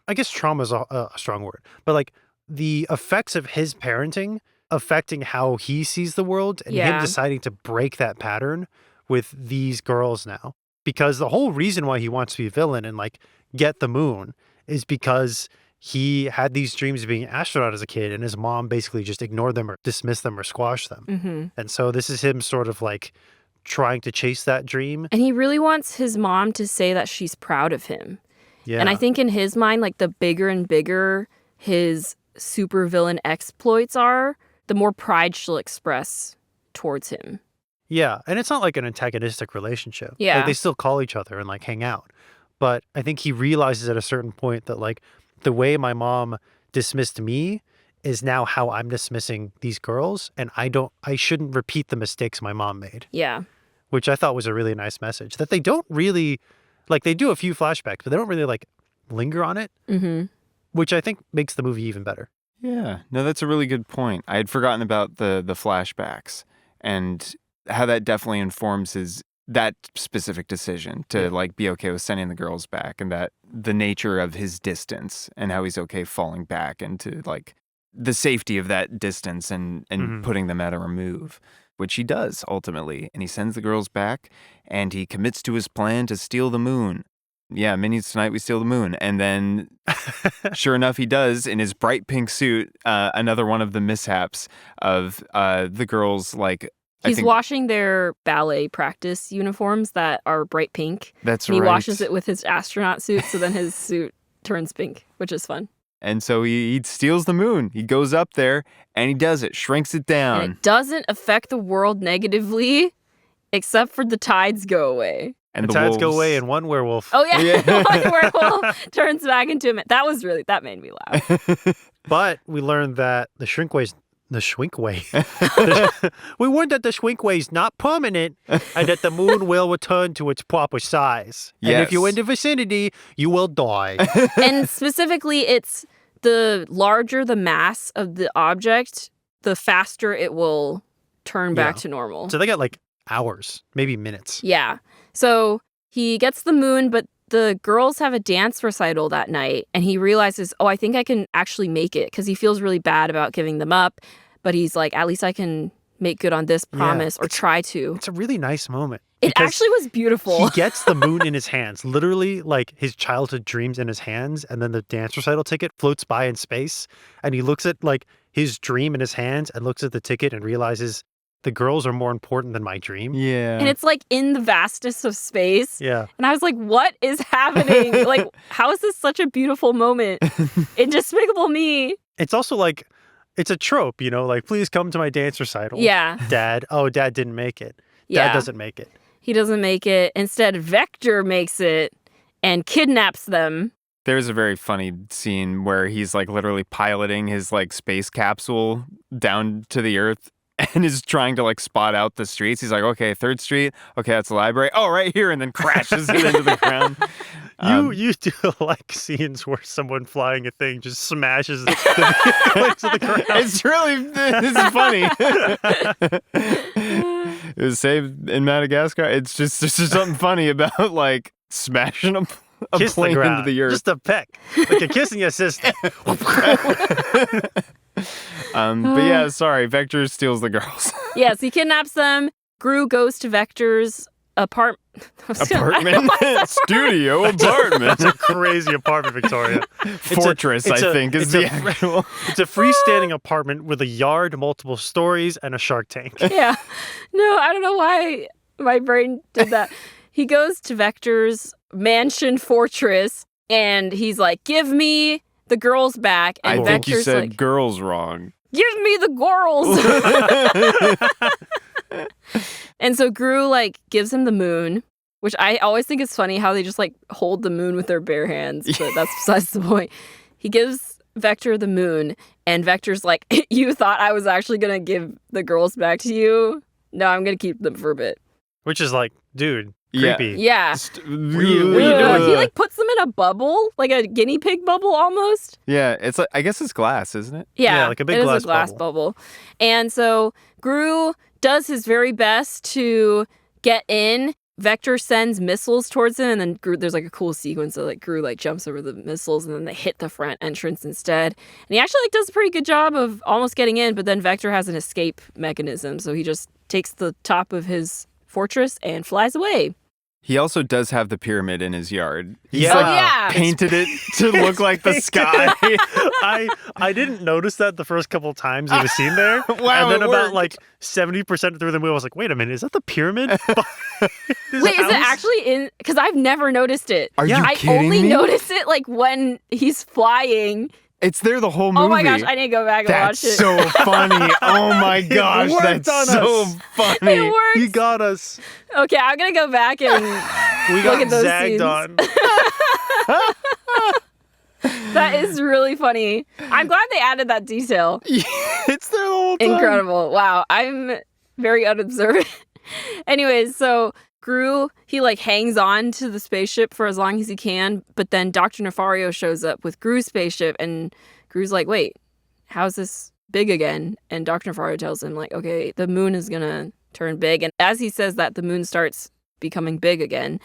I guess trauma is a strong word, but like the effects of his parenting affecting how he sees the world and him deciding to break that pattern with these girls now. Because the whole reason why he wants to be a villain and like get the moon is because he had these dreams of being an astronaut as a kid and his mom basically just ignored them or dismissed them or squashed them. Mm-hmm. And so this is him sort of like trying to chase that dream. And he really wants his mom to say that she's proud of him. Yeah. And I think in his mind, like the bigger and bigger his supervillain exploits are, the more pride she'll express towards him. Yeah, and it's not like an antagonistic relationship. Yeah. Like they still call each other and like hang out. But I think he realizes at a certain point that like the way my mom dismissed me is now how I'm dismissing these girls, and I shouldn't repeat the mistakes my mom made. Yeah. Which I thought was a really nice message that they don't really like. They do a few flashbacks, but they don't really like linger on it, which I think makes the movie even better. Yeah, no, that's a really good point. I had forgotten about the flashbacks and how that definitely informs that specific decision to like be okay with sending the girls back, and that the nature of his distance and how he's okay falling back into like the safety of that distance and putting them at a remove, which he does ultimately. And he sends the girls back and he commits to his plan to steal the moon. Yeah, Minions tonight, we steal the moon. And then, sure enough, he does in his bright pink suit. Another one of the mishaps of the girls, like, He's washing their ballet practice uniforms that are bright pink. That's right. He washes it with his astronaut suit, so then his suit turns pink, which is fun. And so he steals the moon. He goes up there and he does it, shrinks it down. And it doesn't affect the world negatively, except for the tides go away. And the tides go away and one werewolf. Oh, yeah. One werewolf turns back into a man. That made me laugh. But we learned that the Shrinkway. We learned that the Shrinkway is not permanent and that the moon will return to its proper size. Yes. And if you're in the vicinity, you will die. And specifically, it's the larger the mass of the object, the faster it will turn back to normal. So they got like hours, maybe minutes. Yeah. So he gets the moon, but the girls have a dance recital that night, and he realizes, I think I can actually make it, because he feels really bad about giving them up. But he's like, at least I can make good on this promise or try to. It's a really nice moment. It actually was beautiful. He gets the moon in his hands, literally like his childhood dreams in his hands. And then the dance recital ticket floats by in space. And he looks at like his dream in his hands and looks at the ticket and realizes the girls are more important than my dream. Yeah. And it's like in the vastness of space. Yeah. And I was like, what is happening? Like, how is this such a beautiful moment in Despicable Me? It's also like, it's a trope, like, please come to my dance recital. Yeah. Dad. Oh, Dad didn't make it. Dad doesn't make it. He doesn't make it. Instead, Vector makes it and kidnaps them. There's a very funny scene where he's like literally piloting his like space capsule down to the Earth and is trying to like spot out the streets. He's like, okay, 3rd Street. Okay, that's the library. Oh, right here. And then crashes it into the ground. You do like scenes where someone flying a thing just smashes the vehicle into the ground. It's funny. It was saved in Madagascar. It's just there's just something funny about like smashing a plane into the Earth. Just a peck, like you're kissing your sister. But yeah, sorry, Vector steals the girls. Yes, he kidnaps them. Gru goes to Vector's Apartment? Studio It's apartment. a crazy apartment, Victoria. Fortress, I think, is the actual. It's a freestanding apartment with a yard, multiple stories, and a shark tank. Yeah. No, I don't know why my brain did that. He goes to Vector's mansion fortress and he's like, give me the girls back. And I think you Vector's said like, girls wrong. give me the Gorls. And so Gru like gives him the moon, which I always think is funny how they just like hold the moon with their bare hands, but that's besides the point. He gives Vector the moon and Vector's like, you thought I was actually going to give the girls back to you? No, I'm going to keep them for a bit. Which is like, dude, Yeah. creepy. Yeah. What are you doing? He like puts them in a bubble, like a guinea pig bubble almost. Yeah, it's like, I guess it's glass, isn't it? Yeah, like a big it is glass a glass bubble. And so Gru does his very best to get in. Vector sends missiles towards him, and then there's like a cool sequence of like Gru like jumps over the missiles, and then they hit the front entrance instead. And he actually like does a pretty good job of almost getting in, but then Vector has an escape mechanism, so he just takes the top of his fortress and flies away. He also does have the pyramid in his yard. He's Yeah. like, Oh, yeah. painted it to look like the sky. I didn't notice that the first couple times it was seen there. Wow, and then it about worked. like 70% through the movie, I was like, wait a minute, is that the pyramid? Wait, is it actually in? Because I've never noticed it. Are you I kidding only me? notice it like when he's flying. It's there the whole movie. Oh my gosh, I need to go back and That's watch it. so funny. Oh my gosh, worked that's on so us. funny. It works. He got us. Okay, I'm gonna go back and We look got at those zagged scenes. on. That is really funny. I'm glad they added that detail. It's there the whole time. Incredible. Wow, I'm very unobservant. Anyways, so Gru, he like hangs on to the spaceship for as long as he can, but then Dr. Nefario shows up with Gru's spaceship, and Gru's like, wait, how's this big again? And Dr. Nefario tells him, like, okay, the moon is gonna turn big. And as he says that, the moon starts becoming big again.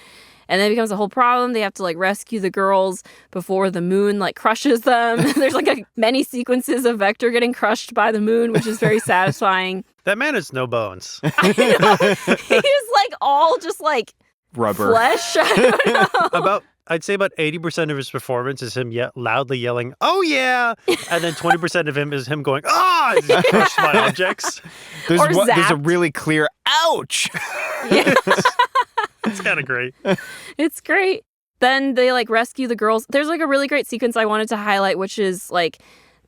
And then it becomes a whole problem. They have to like rescue the girls before the moon like crushes them. There's like many sequences of Vector getting crushed by the moon, which is very satisfying. That man has no bones. I know. He's like all just like Rubber. flesh. I don't know. I'd say about 80% of his performance is him loudly yelling, "Oh yeah!" And then 20% of him is him going, "Ah!" as he's crushed by objects. There's Or there's a zapped. really clear ouch. Yeah. It's kind of great. It's great. Then they like rescue the girls. There's like a really great sequence I wanted to highlight, which is like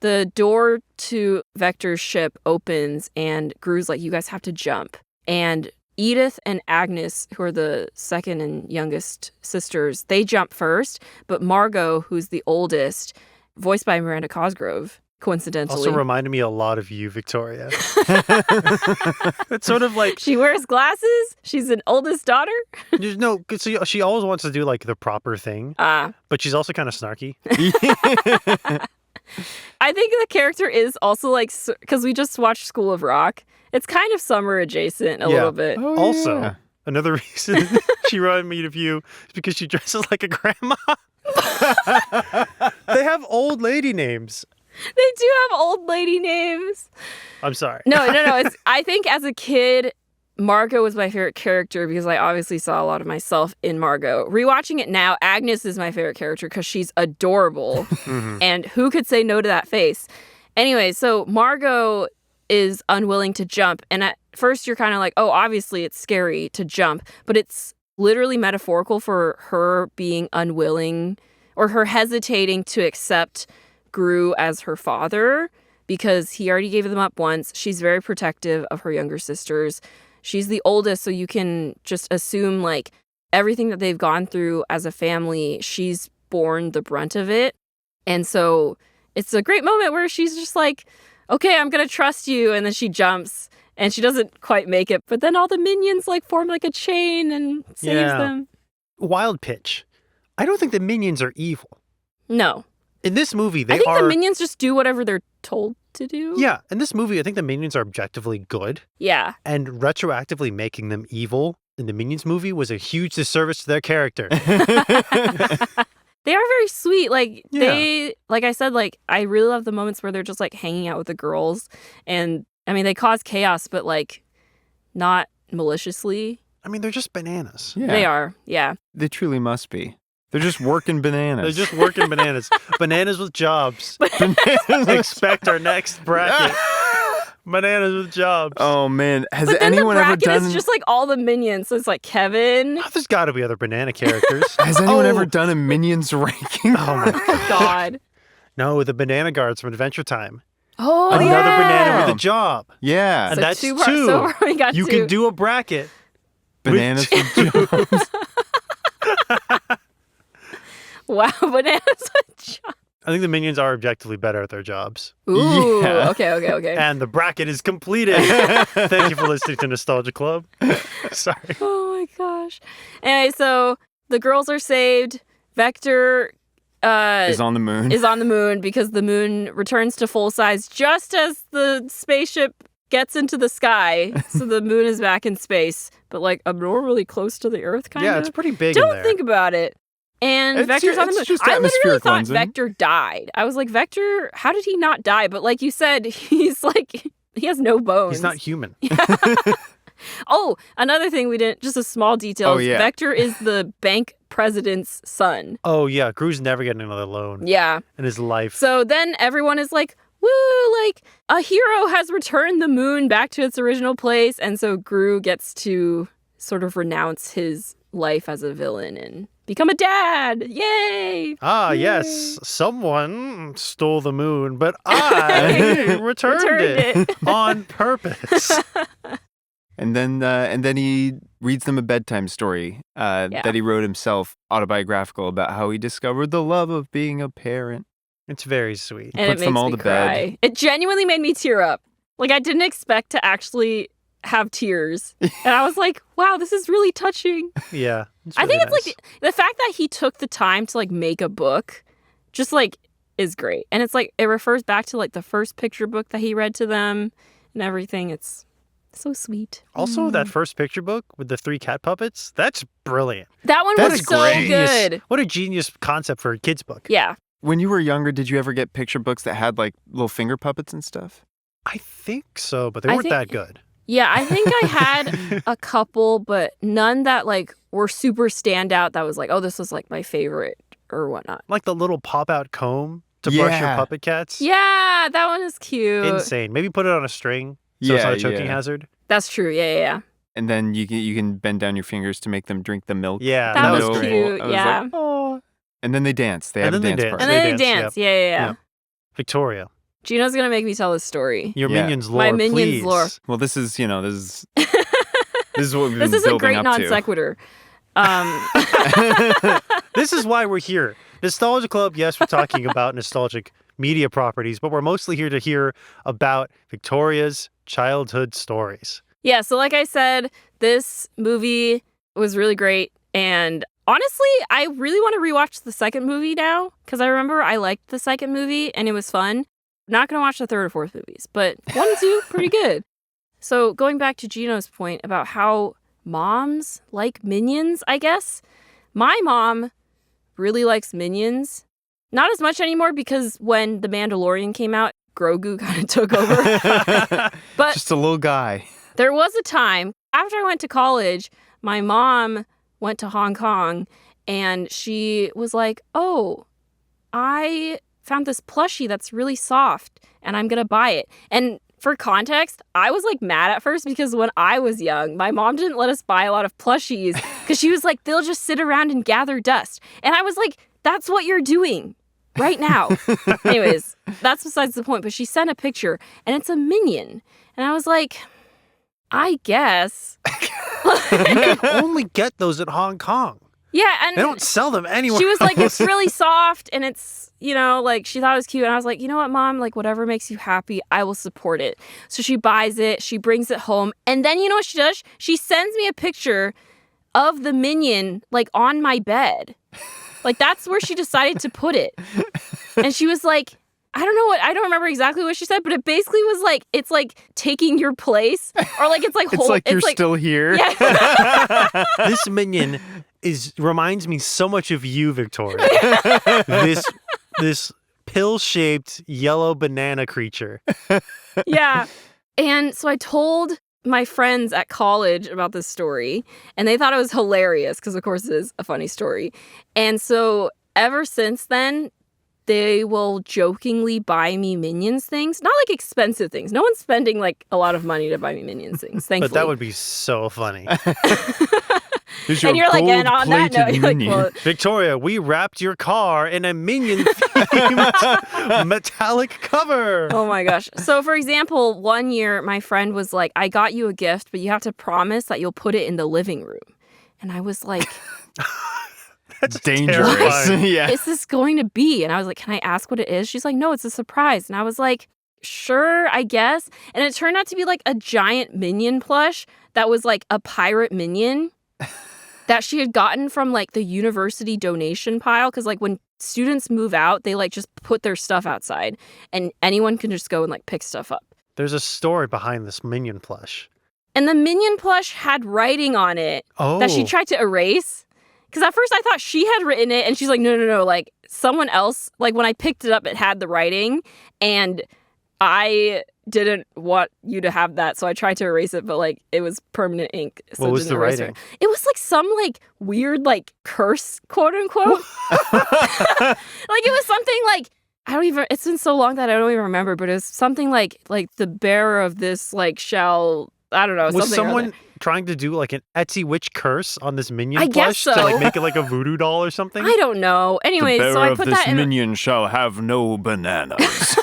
the door to Vector's ship opens and Gru's like, you guys have to jump. And Edith and Agnes, who are the second and youngest sisters, they jump first. But Margot, who's the oldest, voiced by Miranda Cosgrove, coincidentally. Also reminded me a lot of you, Victoria. It's sort of like, She wears glasses. She's an oldest daughter. no, so she always wants to do like the proper thing, but she's also kind of snarky. I think the character is also like, because we just watched School of Rock. It's kind of summer adjacent a little bit. Oh, Also, yeah. another reason she reminded me of you is because she dresses like a grandma. They have old lady names. They do have old lady names. I'm sorry. No. I think as a kid, Margot was my favorite character because I obviously saw a lot of myself in Margot. Rewatching it now, Agnes is my favorite character because she's adorable. And who could say no to that face? Anyway, so Margot is unwilling to jump. And at first you're kind of like, oh, obviously it's scary to jump. But it's literally metaphorical for her being unwilling or her hesitating to accept Gru as her father because he already gave them up once. She's very protective of her younger sisters. She's the oldest, so you can just assume like everything that they've gone through as a family, she's borne the brunt of it. And so it's a great moment where she's just like, okay, I'm going to trust you. And then she jumps and she doesn't quite make it. But then all the minions like form like a chain and saves them. Wild pitch. I don't think the minions are evil. No. In this movie, I think the minions just do whatever they're told to do. Yeah, in this movie, I think the minions are objectively good. Yeah. And retroactively making them evil in the Minions movie was a huge disservice to their character. They are very sweet. Like, Yeah. they, like I said, like, I really love the moments where they're just, like, hanging out with the girls. And, I mean, they cause chaos, but, like, not maliciously. I mean, they're just bananas. Yeah. They are. Yeah. They truly must be. They're just working bananas. They're just working bananas. Bananas with jobs. bananas. Expect our next bracket. Bananas with jobs. Oh, man. Has But then anyone the ever bracket done... is just like all the minions. So it's like Kevin. Oh, there's got to be other banana characters. Has anyone ever done a Minions ranking? Oh, my Oh, God. No, the banana guards from Adventure Time. Oh, Another yeah. banana with a job. Yeah. And So that's two. two. So we got You two. can do a bracket. Bananas with jobs. Wow, bananas with jobs. I think the minions are objectively better at their jobs. Ooh, Yeah. okay. And the bracket is completed. Thank you for listening to Nostalgia Club. Sorry. Oh my gosh. Anyway, so the girls are saved. Vector Is on the moon. is on the moon because the moon returns to full size just as the spaceship gets into the sky. So the moon is back in space, but like abnormally close to the Earth, kind of. Yeah, it's pretty big in Don't there. think about it. And It's Vector's on the moon. it's just I literally atmospheric thought lensing. Vector died. I was like, Vector, how did he not die? But like you said, he's like, he has no bones. He's not human. Oh, another thing we didn't, just a small detail. Oh, yeah. Vector is the bank president's son. Oh, yeah. Gru's never getting another loan Yeah. in his life. So then everyone is like, woo, like a hero has returned the moon back to its original place. And so Gru gets to sort of renounce his life as a villain and become a dad. Yay! Ah, Yay. yes. Someone stole the moon, but I returned it on purpose. And then he reads them a bedtime story that he wrote himself, autobiographical, about how he discovered the love of being a parent. It's very sweet. And puts it them makes all me to bed. cry. It genuinely made me tear up. Like, I didn't expect to actually have tears. And I was like, wow, this is really touching. Yeah. I think it's nice. like the fact that he took the time to like make a book just like is great. And it's like it refers back to like the first picture book that he read to them and everything. It's so sweet. Also, that first picture book with the 3 cat puppets, that's brilliant. That one That's was so great. good. What a genius concept for a kid's book. Yeah. When you were younger, did you ever get picture books that had like little finger puppets and stuff? I think so, but they I weren't think- that good. Yeah, I think I had a couple, but none that like were super standout that was like, oh, this was like my favorite or whatnot. Like the little pop-out comb to brush your Yeah. puppet cats. Yeah, that one is cute. Insane. Maybe put it on a string so it's not a choking hazard. That's true. Yeah. And then you can bend down your fingers to make them drink the milk. Yeah, That was adorable. cute, I was yeah. like, oh. And then they dance. They And have a then they dance dance. party. And then they dance, dance. Yeah. Yep. Victoria, Gino's gonna make me tell this story. your Yeah. minions lore, My minions please. lore. Well, this is this is what we've This been is a building great up non to. sequitur. This is why we're here. Nostalgia Club, yes, we're talking about nostalgic media properties, but we're mostly here to hear about Victoria's childhood stories. Yeah, so like I said, this movie was really great. And honestly, I really want to rewatch the second movie now because I remember I liked the second movie and it was fun. Not going to watch the third or fourth movies, but 1 and 2, pretty good. So going back to Gino's point about how moms like Minions, I guess. My mom really likes Minions. Not as much anymore because when The Mandalorian came out, Grogu kind of took over. But Just a little guy. there was a time after I went to college, my mom went to Hong Kong and she was like, oh, I found this plushie that's really soft and I'm going to buy it. And for context, I was like mad at first because when I was young, my mom didn't let us buy a lot of plushies because she was like, they'll just sit around and gather dust. And I was like, that's what you're doing right now. Anyways, that's besides the point. But she sent a picture and it's a Minion. And I was like, I guess. You can only get those at Hong Kong. Yeah, and They don't sell them anywhere she was like, else. it's really soft and it's, you know, like she thought it was cute. And I was like, you know what, Mom, like whatever makes you happy, I will support it. So she buys it, she brings it home. And then you know what she does? She sends me a picture of the Minion like on my bed. Like that's where she decided to put it. And she was like, I don't remember exactly what she said, but it basically was like, it's like taking your place or like it's like It's like you're still here. Yeah. This minion reminds me so much of you, Victoria. This pill-shaped yellow banana creature. Yeah. And so I told my friends at college about this story, and they thought it was hilarious because, of course, it is a funny story. And so ever since then, they will jokingly buy me Minions things. Not like expensive things. No one's spending like a lot of money to buy me Minions things, thankfully. But that would be so funny. And you're like, and on that note, you're like, well, Victoria, we wrapped your car in a Minion-themed metallic cover. oh my gosh. So, for example, one year my friend was like, I got you a gift, but you have to promise that you'll put it in the living room. And I was like, That's Dangerous. terrifying. Yeah. is this going to be? And I was like, can I ask what it is? She's like, no, it's a surprise. And I was like, sure, I guess. And it turned out to be like a giant Minion plush that was like a pirate Minion that she had gotten from like the university donation pile. Because like when students move out, they like just put their stuff outside and anyone can just go and like pick stuff up. There's a story behind this Minion plush. And the Minion plush had writing on it that she tried to erase. Because at first I thought she had written it, and she's like, no, like someone else, like when I picked it up, it had the writing, and I didn't want you to have that, so I tried to erase it, but like it was permanent ink. So What it was didn't the erase writing? It was like some like weird like curse, quote unquote. Like it was something like, it's been so long that I don't even remember, but it was something like the bearer of this like shall, I don't know. Was something or someone other. trying to do like an Etsy witch curse on this Minion I guess plush to so. like make it like a voodoo doll or something? I don't know. Anyway, the bearer so I of put this that in. minion shall have no bananas.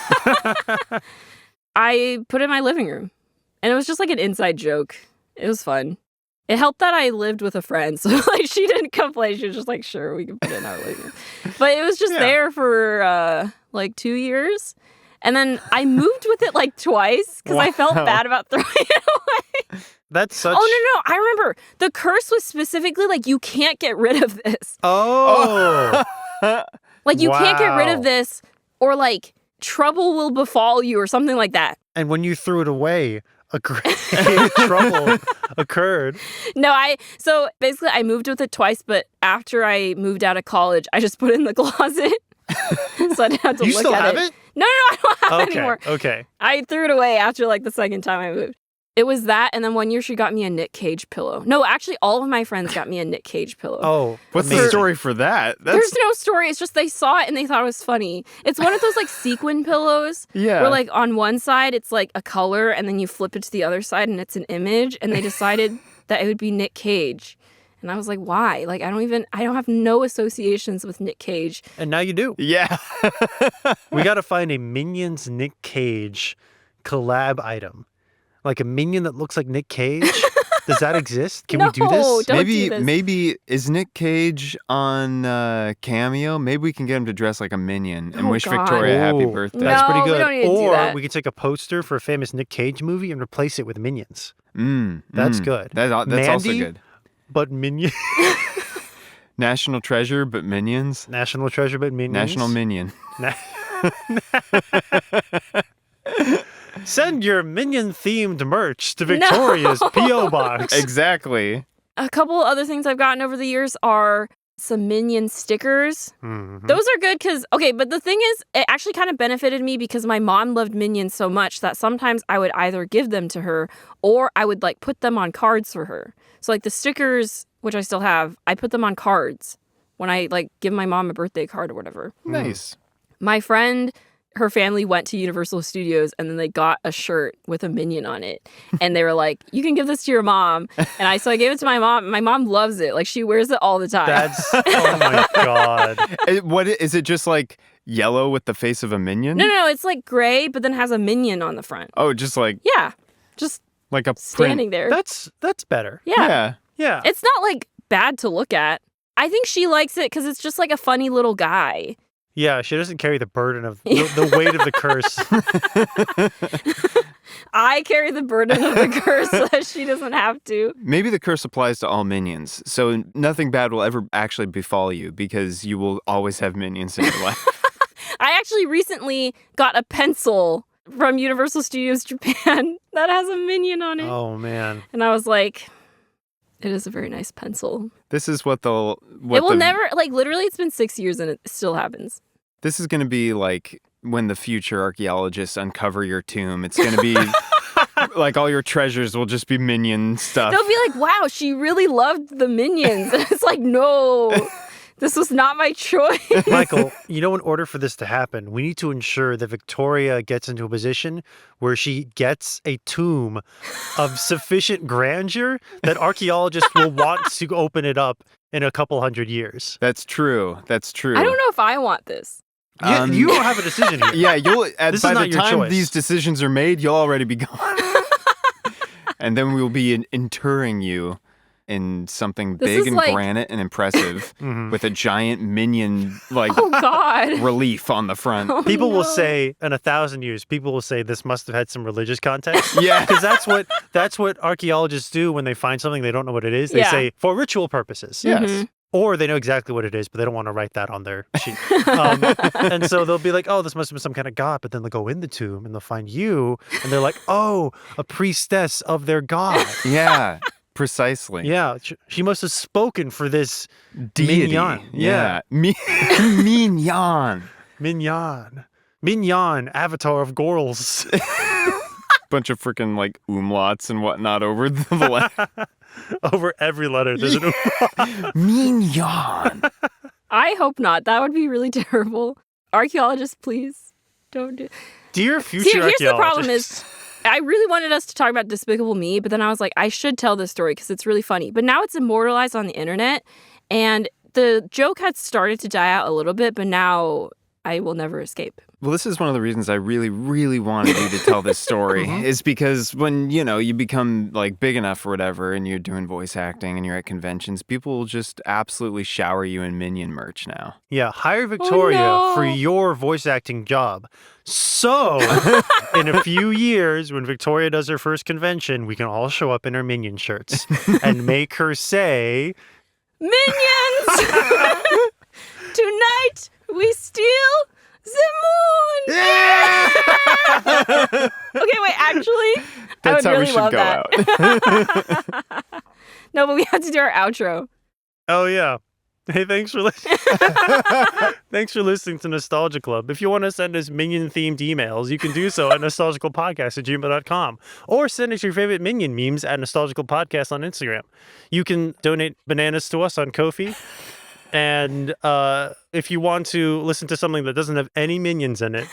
I put it in my living room. And it was just like an inside joke. It was fun. It helped that I lived with a friend. So like she didn't complain. She was just like, sure, we can put it in our living room. But it was just there for like 2 years. And then I moved with it like twice because I felt bad about throwing it away. That's such... Oh, no. I remember. The curse was specifically like, you can't get rid of this. Oh. Like, you can't get rid Wow. of this, or like, trouble will befall you, or something like that. And when you threw it away, a great trouble occurred. No, so basically I moved with it twice, but after I moved out of college, I just put it in the closet. So I didn't have to You look still at have it. it? No, I don't have it Okay, anymore. okay. I threw it away after like the second time I moved. It was that, and then one year she got me a Nick Cage pillow. No, actually, all of my friends got me a Nick Cage pillow. Oh, What's amazing. the story for that? There's no story. It's just they saw it and they thought it was funny. It's one of those like sequin pillows Yeah. where like on one side it's like a color and then you flip it to the other side and it's an image, and they decided that it would be Nick Cage. And I was like, why? Like I don't have no associations with Nick Cage. And now you do. Yeah. We got to find a Minions Nick Cage collab item. Like a Minion that looks like Nick Cage? Does that exist? Can we do No, this? don't maybe do this. maybe is Nick Cage on Cameo? Maybe we can get him to dress like a minion and Oh, wish God. Victoria happy Ooh, birthday. That's No, pretty we good. don't need to do Or that. we could take a poster for a famous Nick Cage movie and replace it with Minions. That's good. That's also Mandy? good. But Minion. National Treasure, but minions. National Treasure, but Minions. National Minion. Send your Minion-themed merch to Victoria's P.O. Box. Exactly. A couple other things I've gotten over the years are some Minion stickers. Mhm. Those are good because, okay, but the thing is, it actually kind of benefited me because my mom loved Minions so much that sometimes I would either give them to her or I would like put them on cards for her. So like the stickers, which I still have, I put them on cards when I like give my mom a birthday card or whatever. Nice. My friend, her family went to Universal Studios and then they got a shirt with a Minion on it. And they were like, you can give this to your mom. And so I gave it to my mom. My mom loves it. Like she wears it all the time. That's, oh my God. What is it? Just like yellow with the face of a minion? No, it's like gray, but then has a Minion on the front. Oh, just like Yeah, just a standing print. there. That's better. Yeah. Yeah. It's not like bad to look at. I think she likes it because it's just like a funny little guy. Yeah, she doesn't carry the burden of the weight of the curse. I carry the burden of the curse so that she doesn't have to. Maybe the curse applies to all minions, so nothing bad will ever actually befall you because you will always have minions in your life. I actually recently got a pencil from Universal Studios Japan that has a Minion on it. Oh, man. And I was like, it is a very nice pencil. This is what It will never, like literally it's been 6 years and it still happens. This is going to be like when the future archaeologists uncover your tomb. It's going to be Like all your treasures will just be Minion stuff. They'll be like, wow, she really loved the Minions. And it's like, no, this was not my choice. Michael, in order for this to happen, we need to ensure that Victoria gets into a position where she gets a tomb of sufficient grandeur that archaeologists will want to open it up in a couple hundred years. That's true. That's true. I don't know if I want this. You don't have a decision here. Yeah, by the your time choice. these decisions are made, you'll already be gone. And then we'll be interring you in something This big is and like- granite and impressive with a giant Minion Oh, God. relief on the front. Oh, People will no. say, in 1,000 years, people will say this must have had some religious context. Yeah. Because that's what archaeologists do when they find something they don't know what it is. They Yeah. say, for ritual purposes. Yes. Or they know exactly what it is, but they don't want to write that on their sheet. And so they'll be like, oh, this must have been some kind of god. But then they'll go in the tomb and they'll find you. And they're like, oh, a priestess of their god. Yeah, precisely. Yeah, she must have spoken for this Deity. Minion. Yeah. Minion. Minion, avatar of Gorls. Bunch of freaking like umlauts and whatnot over the letter. Over every letter, there's an Minion. I hope not. That would be really terrible. Archaeologists, please don't do. Dear future See, here's the problem archaeologists. is, I really wanted us to talk about Despicable Me, but then I was like, I should tell this story because it's really funny. But now it's immortalized on the internet, and the joke had started to die out a little bit, but now I will never escape. Well, this is one of the reasons I really, really wanted you to tell this story is because when, you become like big enough or whatever and you're doing voice acting and you're at conventions, people will just absolutely shower you in Minion merch now. Yeah, hire Victoria no. for your voice acting job. So, in a few years, when Victoria does her first convention, we can all show up in our Minion shirts and make her say, Minions! Tonight we steal the moon! yeah! Okay, wait, actually, That's I how would we really should love go that. out. No, but we have to do our outro. Oh, yeah. Hey, thanks for listening. Thanks for listening to Nostalgia Club. If you want to send us Minion-themed emails, you can do so at nostalgicalpodcast@gmail.com or send us your favorite Minion memes at nostalgicalpodcast on Instagram. You can donate bananas to us on Ko-fi. And if you want to listen to something that doesn't have any Minions in it,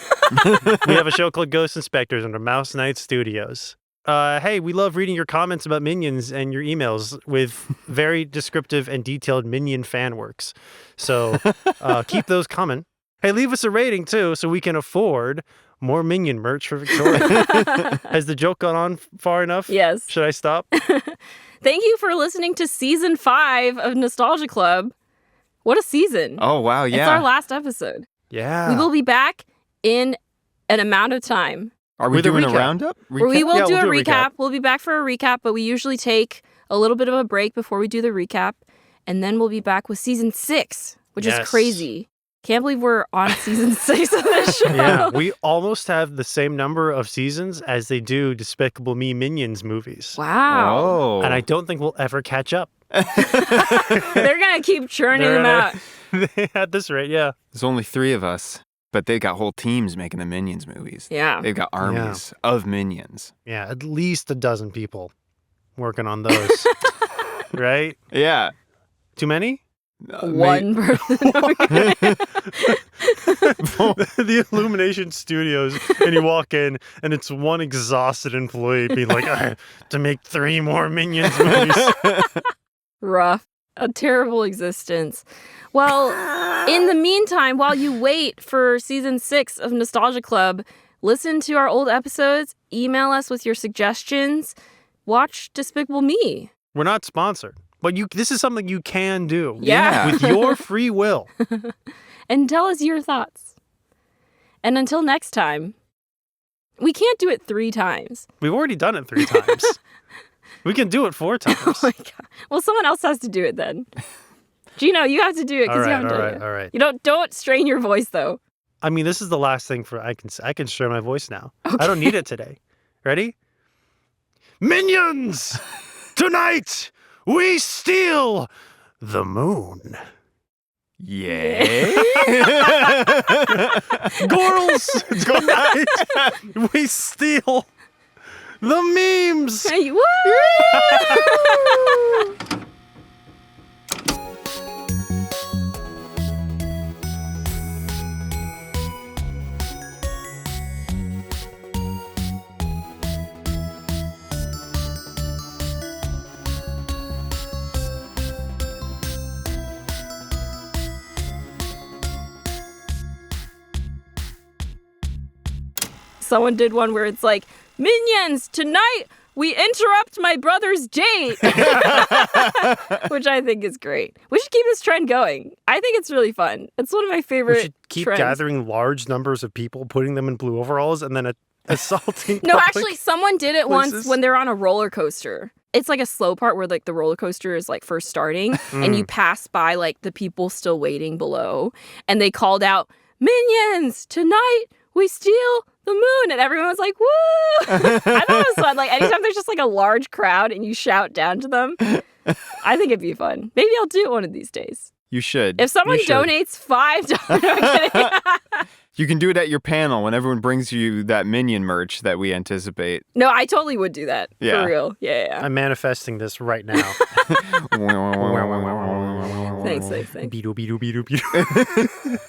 we have a show called Ghost Inspectors under MouseKnight Studios. Hey, we love reading your comments about Minions and your emails with very descriptive and detailed Minion fan works. So keep those coming. Hey, leave us a rating too so we can afford more Minion merch for Victoria. Has the joke gone on far enough? Yes. Should I stop? Thank you for listening to Season 5 of Nostalgia Club. What a season. Oh, wow. Yeah. It's our last episode. Yeah. We will be back in an amount of time. Are we with a doing a recap. roundup? Where we will Yeah, do we'll a do a recap. recap. We'll be back for a recap, but we usually take a little bit of a break before we do the recap. And then we'll be back with Season 6, which is Yes. crazy. Can't believe we're on Season 6 of this show. Yeah, we almost have the same number of seasons as they do Despicable Me Minions movies. Wow. Oh. And I don't think we'll ever catch up. They're going to keep churning They're them out. At this rate, yeah. There's only 3 of us, but they've got whole teams making the Minions movies. Yeah. They've got armies of Minions. Yeah, at least a dozen people working on those. Right? Yeah. Too many? One person. The Illumination Studios, and you walk in, and it's one exhausted employee being like, I have to make 3 more Minions movies. Rough. A terrible existence. Well, in the meantime, while you wait for Season 6 of Nostalgia Club, listen to our old episodes, email us with your suggestions, watch Despicable Me. We're not sponsored, but this is something you can do. Yeah. With your free will. And tell us your thoughts. And until next time, we can't do it 3 times. We've already done it 3 times. We can do it 4 times. Oh my God. Well, someone else has to do it then. Gino, you have to do it because you haven't done it. all right. You don't strain your voice though. I mean, this is the last thing I can strain my voice now. Okay. I don't need it today. Ready? Minions! Tonight we steal the moon. Yeah. Gorls! Tonight we steal The memes! Hey, woo! Someone did one where it's like, Minions, tonight we interrupt my brother's date. Which I think is great. We should keep this trend going. I think it's really fun. It's one of my favorite We should keep trends. gathering large numbers of people, putting them in blue overalls, and then assaulting No, public actually, someone did it once places. when they're on a roller coaster. It's like a slow part where like the roller coaster is like first starting and you pass by like the people still waiting below and they called out, Minions, tonight we steal the moon, and everyone was like, woo! I thought it was fun. Like anytime there's just like a large crowd and you shout down to them, I think it'd be fun. Maybe I'll do it one of these days. You should. If someone You should. donates $5, I'm kidding. You can do it at your panel when everyone brings you that Minion merch that we anticipate. No, I totally would do that. Yeah. For real. Yeah. I'm manifesting this right now. Thanks. Beedo, beedo, beedo, beedo.